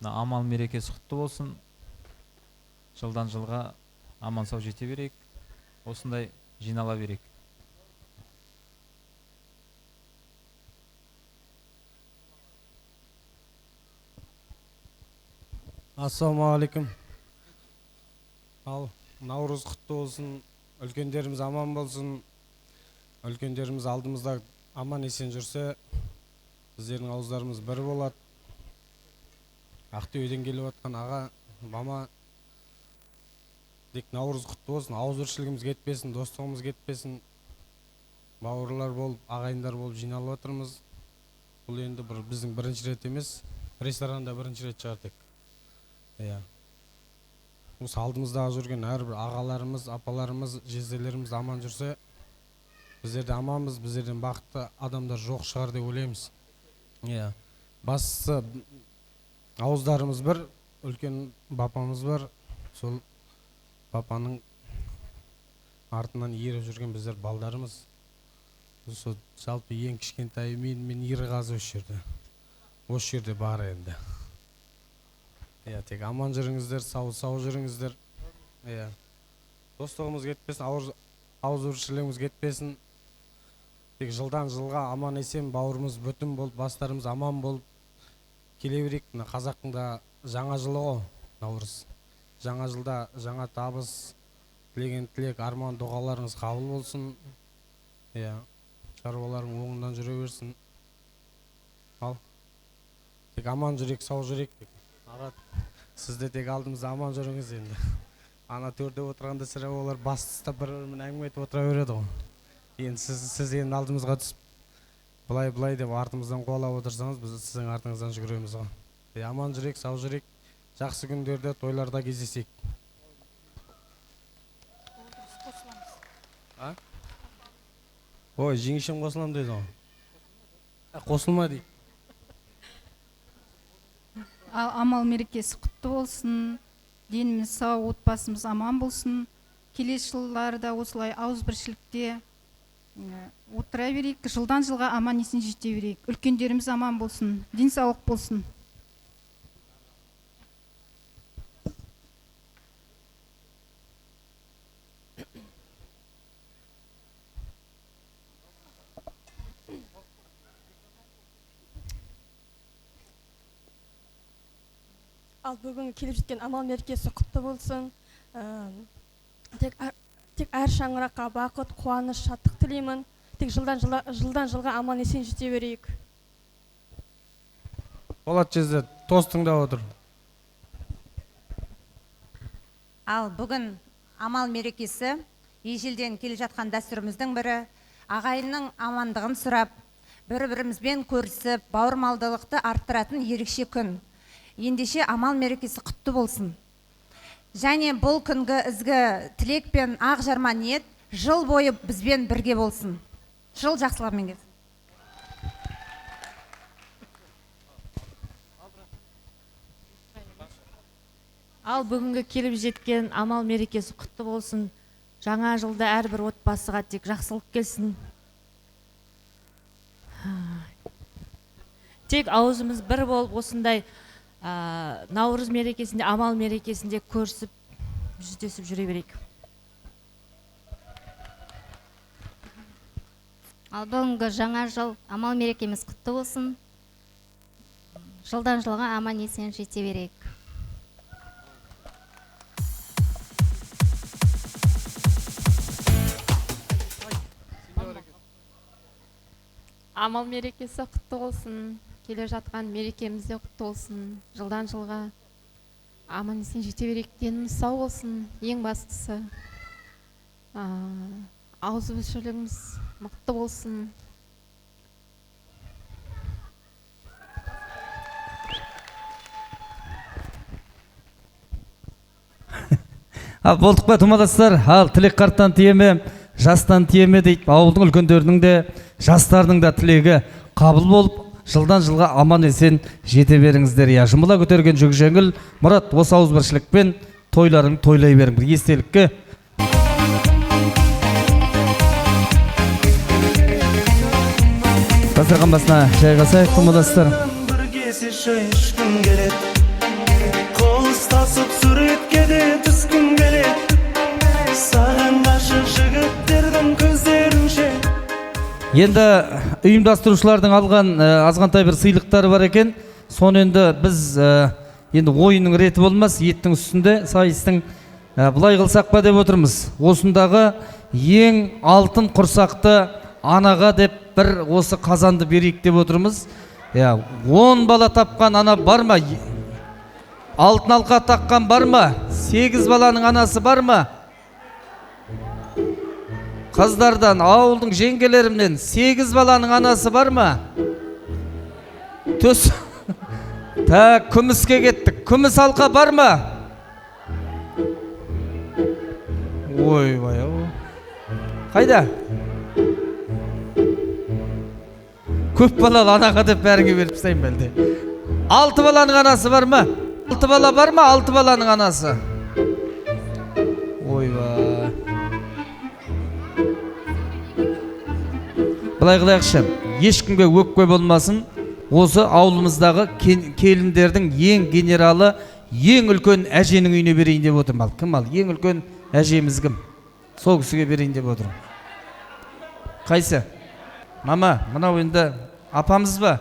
Амал мерекесі құтты болсын. Жылдан жылға аман сау жете берейік. Осындай жинала берейік. Ассалаумағалейкум. Ал Наурыз құтты болсын, үлкендеріміз аман болсын, үлкендеріміз алдымызда аман есен жүрсе, біздердің ауыздарымыз бір болады. Ақтөбеден келіп жатқан аға, мама, дек Наурыз құтты болсын, ауызбіршілігіміз кетпесін, достығымыз кетпесін, бауырлар болып, ағайындар болып жиналып отырмыз. Бұл енді біздің бірінші рет емес, ресторанда бірінші рет шығардық. Осы алдымыздағы жүрген әрбір ағаларымыз, апаларымыз, жезделеріміз аман жүрсе, біздер де аманбыз, біздерден бақытты адамдар жоқ шығар деп ойлаймыз. Бастысы ауыздарымыз бір, үлкен бапамыз бар, сол бапаның артынан еріп жүрген біздер балдарымыз. Сол жалпы ең кішкентай мен Ерғазы осы жерде бар енді. Тек аман жүріңіздер, сау жүріңіздер. Достығымыз кетпесін, ауызбіршілігіміз кетпесін. Тек жылдан жылға аман есен, бауырымыз бүтін болып, бастарымыз аман болып келе берейік. Қазақтың да жаңа жылы ғой, Наурыз. Жаңа жылда жаңа табыс, тілеген тілек, арман, дұғаларыңыз қабыл болсын. Шаруаларың оңынан жүре берсін. Ал, тек аман жүрек, сау жүрек. Сізде тек алдымызда аман жүріңіз енді. Ана төрде отырғанда сірә олар бастыста бір-бірімен әңгіме етіп отыра береді ғой. Енді сіз енді алдымызға түсіп, былай деп артымыздан қуалап отырсаңыз, біз сіздің артыңыздан жүгіреміз ғой. Аман жүрек, сау жүрек, жақсы күндерде, тойларда кездесейік. Ой, жеңешем қосылам дейді ғой. Қосылма дейді. Амал мерекесі құтты болсын, деніміз сау, отбасымыз аман болсын. Келесі жылдарда осылай ауызбіршілікте отыра берейік, жылдан жылға аман есен жете берейік. Үлкендеріміз аман болсын, денсаулық болсын. Ал бүгін келіп жеткен амал мерекесі құтты болсын. Тек әр шаңыраққа бақыт, қуаныш, шаттық тілеймін. Тек жылдан жылға аман есен жете берейік. Болат жезде, тост тыңдап отыр. Ал бүгін амал мерекесі ежелден келе жатқан дәстүріміздің бірі, ағайынның амандығын сұрап, бір-бірімізбен көрісіп, бауырмалдылықты арттыратын ерекше күн. Ендеше амал мерекесі құтты болсын. Және бұл күнгі ізгі тілек пен ақ жарма ниет жыл бойы бізбен бірге болсын. Жыл жақсылармен келсін. Ал бүгінгі келіп жеткен амал мерекесі құтты болсын. Жаңа жылда әрбір отбасыға тек жақсылық келсін. Тек аузымыз бір болып осындай Наурыз мерекесінде, амал мерекесінде көрісіп, жүздесіп жүре берейік. Ал бүгінгі жаңа жыл амал мерекеміз құтты болсын. Жылдан жылға аман есен жете берейік. Амал мерекесі құтты болсын. Келе жатқан мерекемізде құтты болсын. Жылдан жылға аман есен жете берейік. Деніміз сау болсын. Ең бастысы ауызбіршілігіміз мықты болсын. Болдық па тумадастар? Ал тілек қарттан тиеме, жастан тиеме дейді. Ауылдың үлкендерінің де, жастардың да тілегі қабыл болып, жылдан жылға аман есен жете беріңіздер. Жұмыла көтерген жүк жеңіл. Мұрат, осы ауызбіршілікпен тойларын тойлай беріңдер. Естелікке. Дастархан басына жайғасайық тумадастар. Бір кесе шай ішкім келеді, қол ұстасып суретке де түскім келеді, саған ғашық жігіттердің көздерінше. Енді ұйымдастырушылардың алған азғантай бір сыйлықтары бар екен. Соны енді біз енді ойынның реті болмас, еттің үстінде сайыстың. Бұлай қылсақ па деп отырмыз. Осындағы ең алтын құрсақты анаға деп бір осы қазанды берейік деп отырмыз. 10 бала тапқан ана бар ма? Алтын алқа таққан бар ма? 8 баланың анасы бар ма? Қыздардан, ауылдың жеңгелерімнен 8 баланың анасы бар ма? Төс. Күміске кеттік. Күміс алқа бар ма? Ойбай, қайда? Көп балалы анаға деп бәріңе беріп сайын бәлде. 6 баланың анасы бар ма? 6 бала бар ма? 6 баланың анасы. Ойбай. Бұлай қылайықшы, ешкімге өкпе болмасын. Осы ауылымыздағы келіндердің ең генералы, ең үлкен әженің үйіне берейін деп отырмын. Кім ал? Ең үлкен әжеміз кім? Сол кісіге берейін деп отырмын. Қайсы? Мама, мынау енді апамыз ба?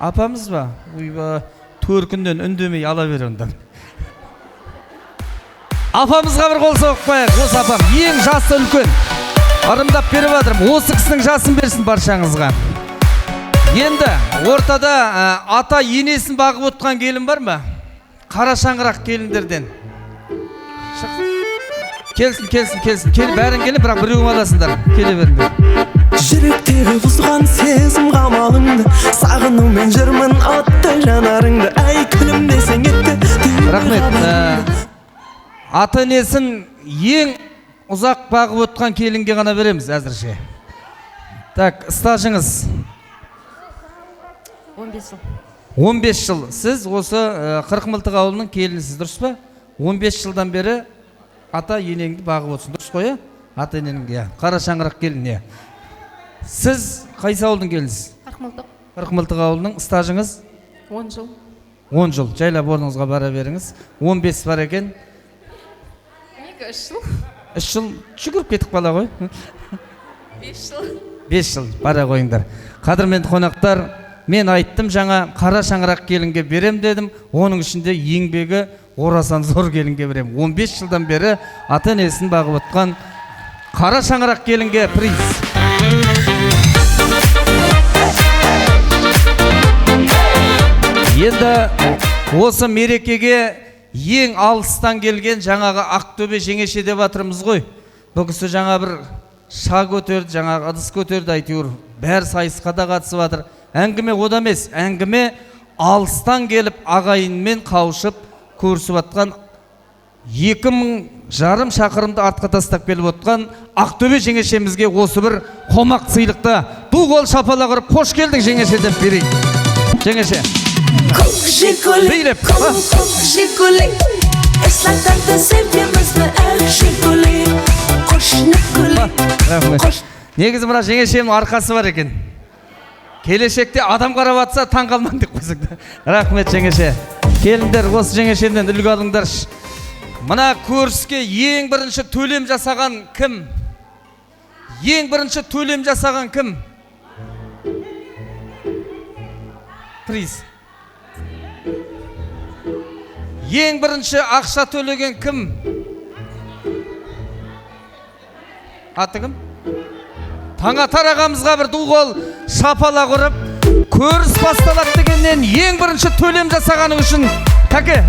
Апамыз ба? Ойба, төркінден үндемей ала бер ондан. Апамызға бір қол соғып қояйық. Осы апам ең жасы үлкен. Ырымдап беріп жатырмын. Осы кісінің жасын берсін баршаңызға. Енді ортада ата енесін бағып отқан келін бар ма? Қара шаңырақ келіндерден. Келсін. Кел, бәрін келіп, бірақ біреуін аласыңдар. Келе беріңдер. Жүректегі бұзған сезім қамалыңды, сағынумен жүрмін аттай жанарыңды, әй күлімдесең етті. Рахмет. Ата енесін ең ұзақ бағып отқан келінге ғана береміз әзірше. Так, стажыңыз? 15 жыл. 15 жыл. Сіз осы Қырықмылтық ауылының келінісіз, дұрыс па? 15 жылдан бері ата енеңді бағып отырсың, дұрыс қой? Ата енеңді, қара шаңырақ келін. Сіз қайсы ауылдың келінісіз? Қырықмылтық. Қырықмылтық ауылының. Стажыңыз? 10 жыл. 10 жыл. Жайлап орныңызға бара беріңіз. 15 бар екен. 3 жыл. 3 жыл жүгіріп кетіп қала ғой. 5 жыл. 5 жыл бара қойыңдар. Қадірменді қонақтар, мен айттым жаңа қара шаңырақ келінге берем дедім. Оның ішінде еңбегі орасан зор келінге берем. 15 жылдан бері ата енесін бағып отқан қара шаңырақ келінге приз. Енді осы мерекеге ең алыстан келген жаңағы Ақтөбе жеңеше деп атырмыз ғой. Бұл кісі жаңа бір ша көтерді, жаңағы ыдыс көтерді, әйтеуір бәр сайысқа да қатысып жатыр. Әңгіме ода емес, әңгіме алыстан келіп ағайынмен қауышып көрісіп жатқан 2,5 шақырымды артқа тастап келіп отқан Ақтөбе жеңешемізге осы бір қомақ сыйлықты ду қол шапалақ ұрып қош келдің жеңеше деп берейік. Жеңеше. Beylep. Негізі мұна жеңешемнің арқасы бар екен. Келешекте адам қарап атса таң қалман деп қойсың. Рахмет жеңеше. Келіндер осы жеңешемден үлгі алыңдар. Мұна көріске ең бірінші төлем жасаған кім? Ең бірінші төлем жасаған кім? Приз. Ең бірінші ақша төлеген кім? Аты кім? Таңатар ағамызға бір ду қол шапалақ ұрып, көріс басталады дегеннен ең бірінші төлем жасағаның үшін тәке.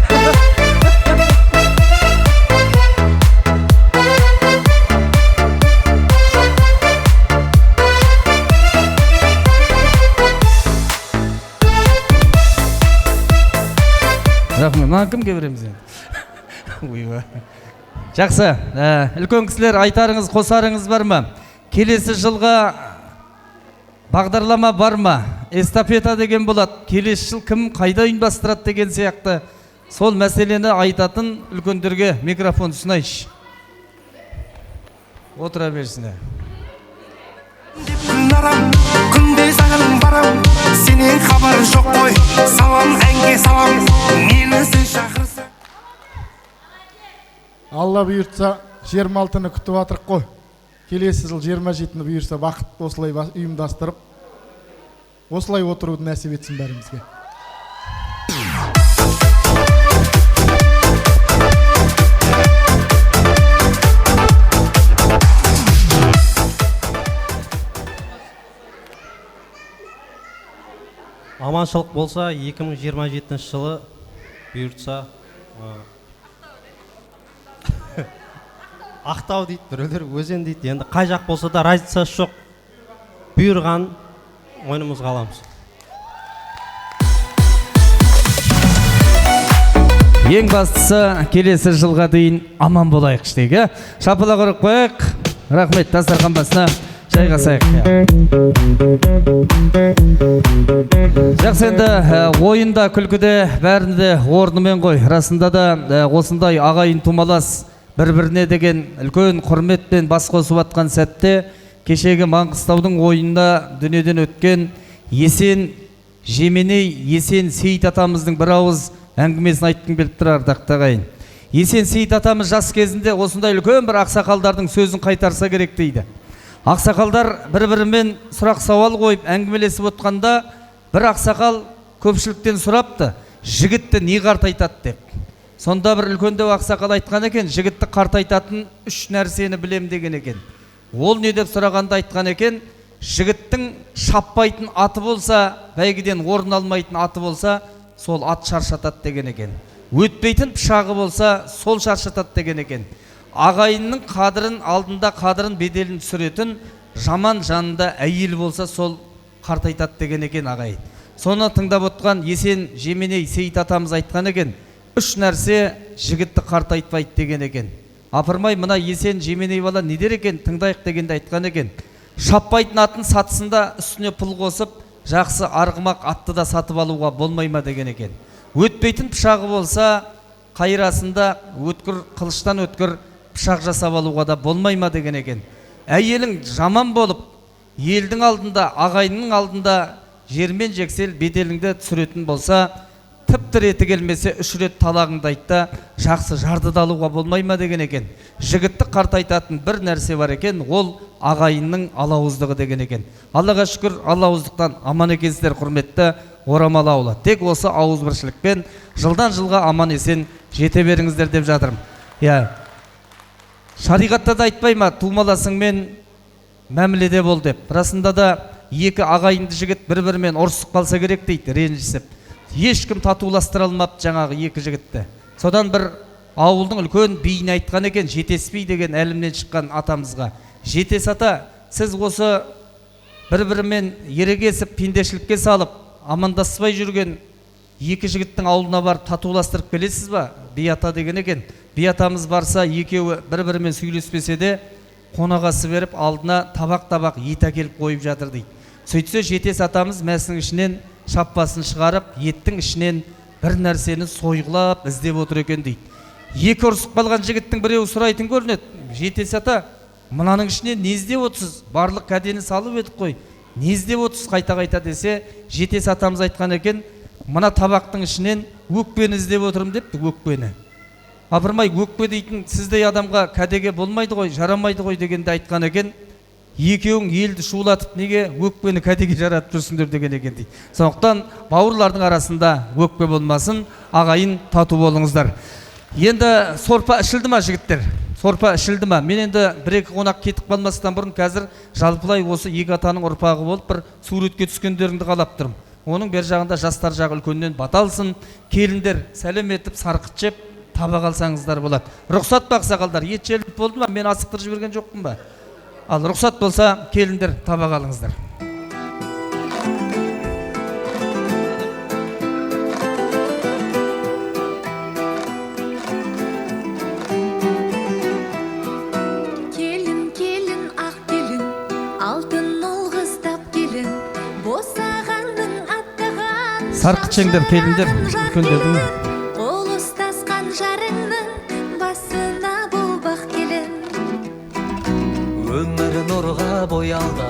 Рахмет, маған кімге береміз енді? Жақсы, үлкен кісілер айтарыңыз, қосарыңыз бар ма? Келесі жылға бағдарлама бар ма? Эстафета деген болады. Келесі жыл кім қайда ұйымдастырады деген сияқты. Сол мәселені айтатын үлкендерге микрофон ұсынайыншы. Отыра берсін. Күнде саған барам, сенен хабар жоқ қой. Салам әнге салам, мені сен шақырса. Алла бұйыртса 26-ны күтіп атырық қой. Келесі жыл 27-ні бұйырса бақыт осылай ұйымдастырып, осылай отыруды нәсіп етсін бәрімізге. аманшылық болса 2027 жылы бұйыртса Ақтау дейді, біреулер өзен дейді. Енді қай жақ болса да разницасы жоқ. Бұйырған ойынымызға аламыз. Ең бастысы келесі жылға дейін аман болайық іштегі. Шапыла құрып қойық. Рахмет, дастархан басына жайғасайық. Жақсы, енді ойында күлкіде бәрінде орнымен ғой. Расында да осындай ағайын тумалас бір-біріне деген үлкен құрметпен бас қосып атқан сәтте кешегі Маңғыстаудың ойында дүниеден өткен Есен Жеменей, Есен Сейіт атамыздың бір ауыз әңгімесін айтқым келіп тұр, ардақты ағайын. Есен Сейіт атамыз жас кезінде осындай үлкен бір ақсақалдардың сөзін қайтарса керек дейді. Ақсақалдар бір-бірімен сұрақ сауал қойып әңгімелесіп отқанда бір ақсақал көпшіліктен сұрапты, жігітті не қартайтады деп. Сонда бір үлкендеу ақсақал айтқан екен, жігітті қартайтатын 3 нәрсені білем деген екен. Ол не деп сұрағанда айтқан екен, жігіттің шаппайтын аты болса, бәйгеден орын алмайтын аты болса, сол ат шаршатады деген екен. Өтпейтін пышағы болса, сол шаршатады деген екен. Ағайынның қадірін алдында, қадірін беделін түсіретін жаман жанында әйел болса, сол қартайтады деген екен ағайын. Соны тыңдап отқан Есен Жеменей Сейіт атамыз айтқан екен, 3 нәрсе жігітті қартайтпайды деген екен. Апырмай, мына Есен Жеменей бала не дер екен, тыңдайық дегенде айтқан екен. Шаппайтын атын сатысында үстіне пұл қосып, жақсы арғымақ атты да сатып алуға болмайма деген екен. Өтпейтін пышағы болса, қайрасында өткір, қылыштан өткір пышақ жасап алуға да болмайма деген екен. Әйелің жаман болып, елдің алдында, ағайынның алдында жермен жексел беделіңді түсіретін болса, тіпті реті келмесе 3 рет талағыңды айтта, жақсы жарды да алуға болмайма деген екен. Жігітті қартайтатын бір нәрсе бар екен, ол ағайынның алауыздығы деген екен. Аллаға шүкір, алауыздықтан аман екенсіздер, құрметті Орамал ауылы. Тек осы ауызбіршілікпен жылдан жылға аман есен жете беріңіздер деп жатырмын. Шариғатта да айтпай ма, тумаласыңмен мәміледе бол деп. Расында да екі ағайынды жігіт бір-бірімен ұрысып қалса керек дейді, ренжісіп. Ешкім татуластыра алмапты жаңағы екі жігітті. Содан бір ауылдың үлкен биіне айтқан екен, Жетесбей деген әлімнен шыққан атамызға. Жетес ата, сіз осы бір-бірімен ерегесіп, пендешілікке салып, амандаспай жүрген екі жігіттің ауылына барып татуластырып келесіз ба? Би ата деген екен. Би атамыз барса, екеуі бір-бірімен сөйлеспесе де, қонағасы беріп, алдына табақ-табақ ет әкеліп қойып жатыр дейді. Сөйтсе Жетес атамыз мәсінің ішінен шаппасын шығарып, еттің ішінен бір нәрсені сойғылап іздеп отыр екен дейді. Екі ұрысып қалған жігіттің біреуі сұрайтын көрінеді. Жетес ата, мынаның ішінен не іздеп отырсыз? Барлық кәдені салып едік қой. Не іздеп отырсыз қайта-қайта десе, Жетес атамыз айтқан екен, мына табақтың ішінен өкпені іздеп отырмын депті, өкпені. Апырмай, өкпе дейтін сіздей адамға кәдеге болмайды ғой, жарамайды ғой дегенде айтқан екен, екеуің елді шулатып неге өкпені кәдеге жаратып жүрсіңдер деген екен дейді. Сондықтан бауырлардың арасында өкпе болмасын, ағайын тату болыңыздар. Енді сорпа ішілді ма жігіттер? Сорпа ішілді ма? Мен енді бір-екі қонақ кетіп қалмастан бұрын қазір жалпылай осы екі атаның ұрпағы болып бір суретке түскендеріңді қалап тұрмын. Оның бер жағында жастар жағы үлкеннен баталсын, келіндер сәлем етіп сарқыт жеп табақ алсаңыздар болады. Рұқсат па ақсақалдар? Ет желіп болды ма? Мен асықтырып жіберген жоқпын ба? Ал рұқсат болса, келіндер табақ алыңыздар. Келін, келін, ақ келін, алтын олғыздап келін, босағаның аттаған Сарқыт жеңдер, келіндер, үлкендердің. қол ұстасқан жарыңның басына болбақ келін. Өмір нұрға боялды,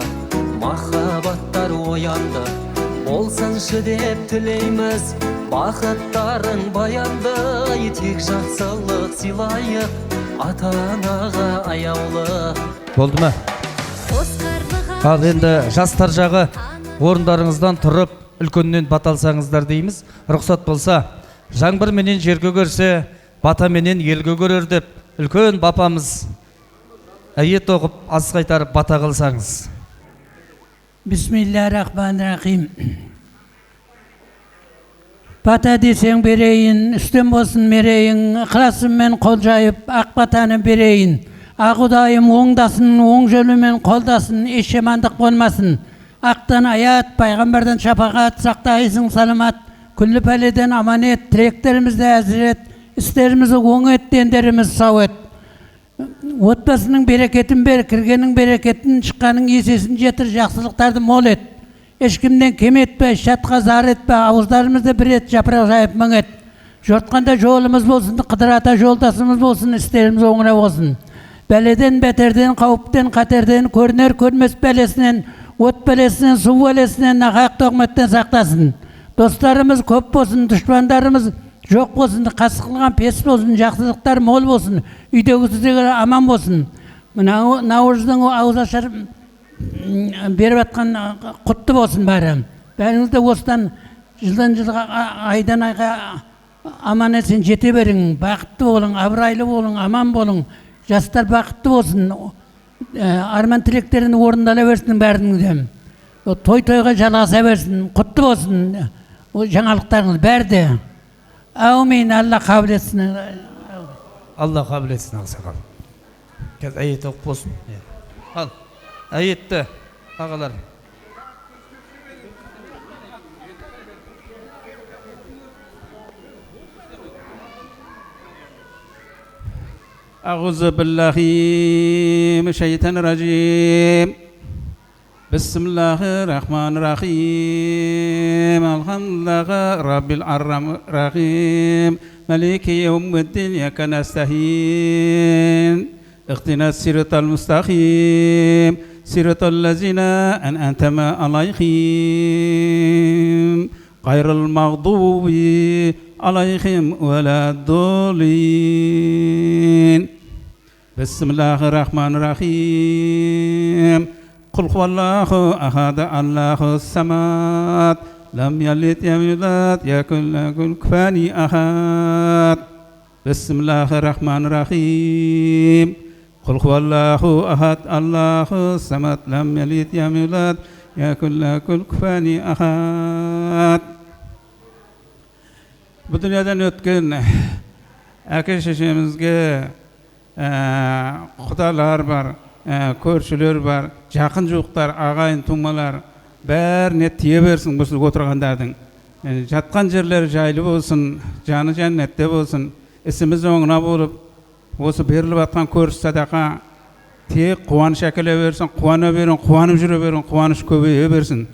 махаббаттар оянды, болсыншы деп тілейміз, бақыттарың баянды, тек жақсылық сыйлайық, ата-анаға аяулы. Болды ма? Ал енді жастар жағы орындарыңыздан тұрып, үлкеннен баталсаңыздар дейміз. Рұқсат болса, жаңбыр менен жерге көрсе, бата менен елге көрер деп, үлкен бапамыз әйет оқып, аз қайтарып бата қылсаңыз. Бисмиллахиррахманиррахим. Бата десең берейін, үстем болсын мерейін, ықыласыммен қол жайып, ақ батаны берейін. Ағудайым оңдасын, оң жолымен қолдасын, еш жамандық болмасын. Ақтан аят, пайғамбардан шапағат, сақтайсың саламат, күллі пәледен аманет, тілектерімізді әзірет, істерімізді оң ет, дендеріміз сау ет. Отбасының берекетін бер, кіргенің берекетін, шыққаның есесін жетір, жақсылықтарды мол ет. Ешкімден кем етпе, шатқа зар етпе, ауыздарымызды бір ет, жапырақ жайып мың ет. Жортқанда жолымыз болсын, қыдырата жолдасымыз болсын, істеріміз оңыра болсын. Бәледен, бәтерден, қауіптен, қатерден, көрінер көрмес бәлесінен, от бәлесінен, су бәлесінен, нақақ тоқметтен сақтасын. Достарымыз көп болсын, дұшпандарымыз жоқ болсын, қасық қылған пес болсын, жақсылықтар мол болсын, үйдегілер аман болсын. Наурыздың ауызашар беріп атқан құтты болсын бәрі. Бәріңізді осыдан жылдан жылға, айдан айға аман есен жете берің, бақытты болың, абырайлы болың, аман болың. Жастар бақытты болсын, арман тілектерін орындала берсін бәріңізде. Той-тойға жалғаса берсін, құтты болсын жаңалықтарыңыз бәрде. Әумин, Алла қабыл етсін. Алла қабыл етсін, ақсақал. Қазір әйет оқып болсын. Ал, әйетті, ағалар. أعوذ بالله من الشيطان الرجيم بسم الله الرحمن الرحيم الحمد لله رب العالمين مالك يوم الدين إياك نستعين اهدنا الصراط المستقيم صراط الذين أنعمت عليهم غير المغضوب عليهم ولا الضالين بسم الله الرحمن الرحيم قل هو الله أحد الله الصمد لم يلد يولد يكن له كفوا أحد بسم الله الرحمن الرحيم قل هو الله أحد الله الصمد لم يلد يولد يكن له كفوا أحد Bu dünyadan ötken әке шешемізге құдалар бар, көршілер бар, жақын жуықтар, ағайын туңмалар бәріне тие берсін бұл отырғандардың. Жатқан жерлер жайлы болсын, жаны жәннетте болсын, ісіміз оңына болып, осы беріліп атқан көріс садақа тек қуаныш әкеле берсін, қуана берін, қуанып жүре берін, қуаныш көбейе берсін.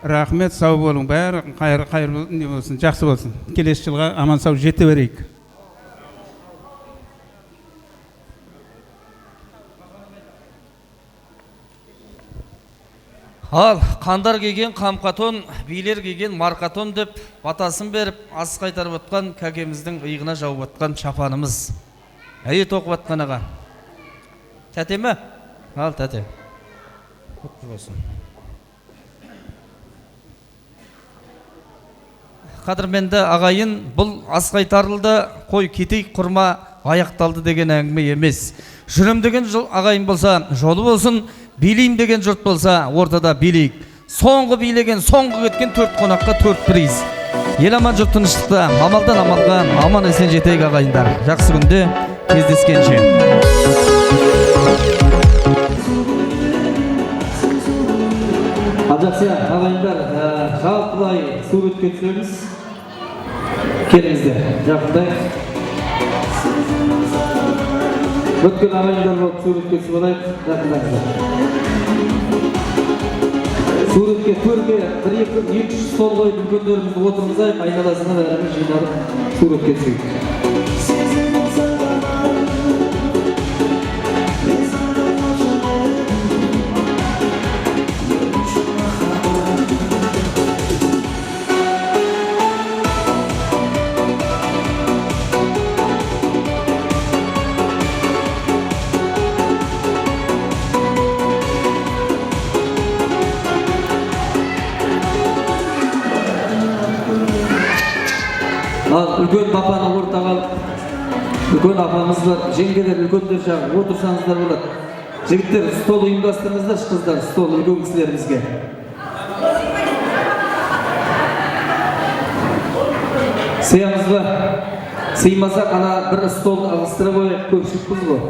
Рахмет, сау болың, бәрі қайырлы болсын, жақсы болсын. Келесі жылға аман сау жете берейік. Ал, қандар кеген қамқатон, билер кеген марқатон деп батасын беріп, ас қайтарып отқан кәкеміздің иығына жауып отқан шапанымыз. Әйет оқып отқан аға. Тәте ме? Ал, тәте. Құтты болсын. Қадірменді ағайын, бұл ас қайтарылды, қой кетейік құрма аяқталды деген әңгіме емес. Жүрім деген ағайын болса, жолы болсын, билейім деген жұрт болса, ортада билейік. Соңғы билеген, соңғы кеткен төрт қонаққа төрт приз. Ел аман жұрт тыныштықта, амалдан амалға, аман есен жетейік ағайындар. Жақсы күнде кездескенше. Жақсы ағайындар, жалпылай суретке түсеміз. Келіңіздер, жақындай. Өткен ағайындар болып суретке түсіп алайық, жақындайсыздар. Суретке төрге екі сол қойып үлкендерімізді отырғызайық, айналасына бәріміз жиналып суретке түсейік. Үлкен папаны ортаға алып, үлкен апамыз бар, жеңгелер, үлкендер жағы отырсаңыздар болады. Жігіттер, стол ұйымдастырыңыздар, қыздар, стол үлкен кісілерімізге. Сыямыз ба? Сыймаса қана бір стол ығыстырып қойып көпшілікпіз ғой.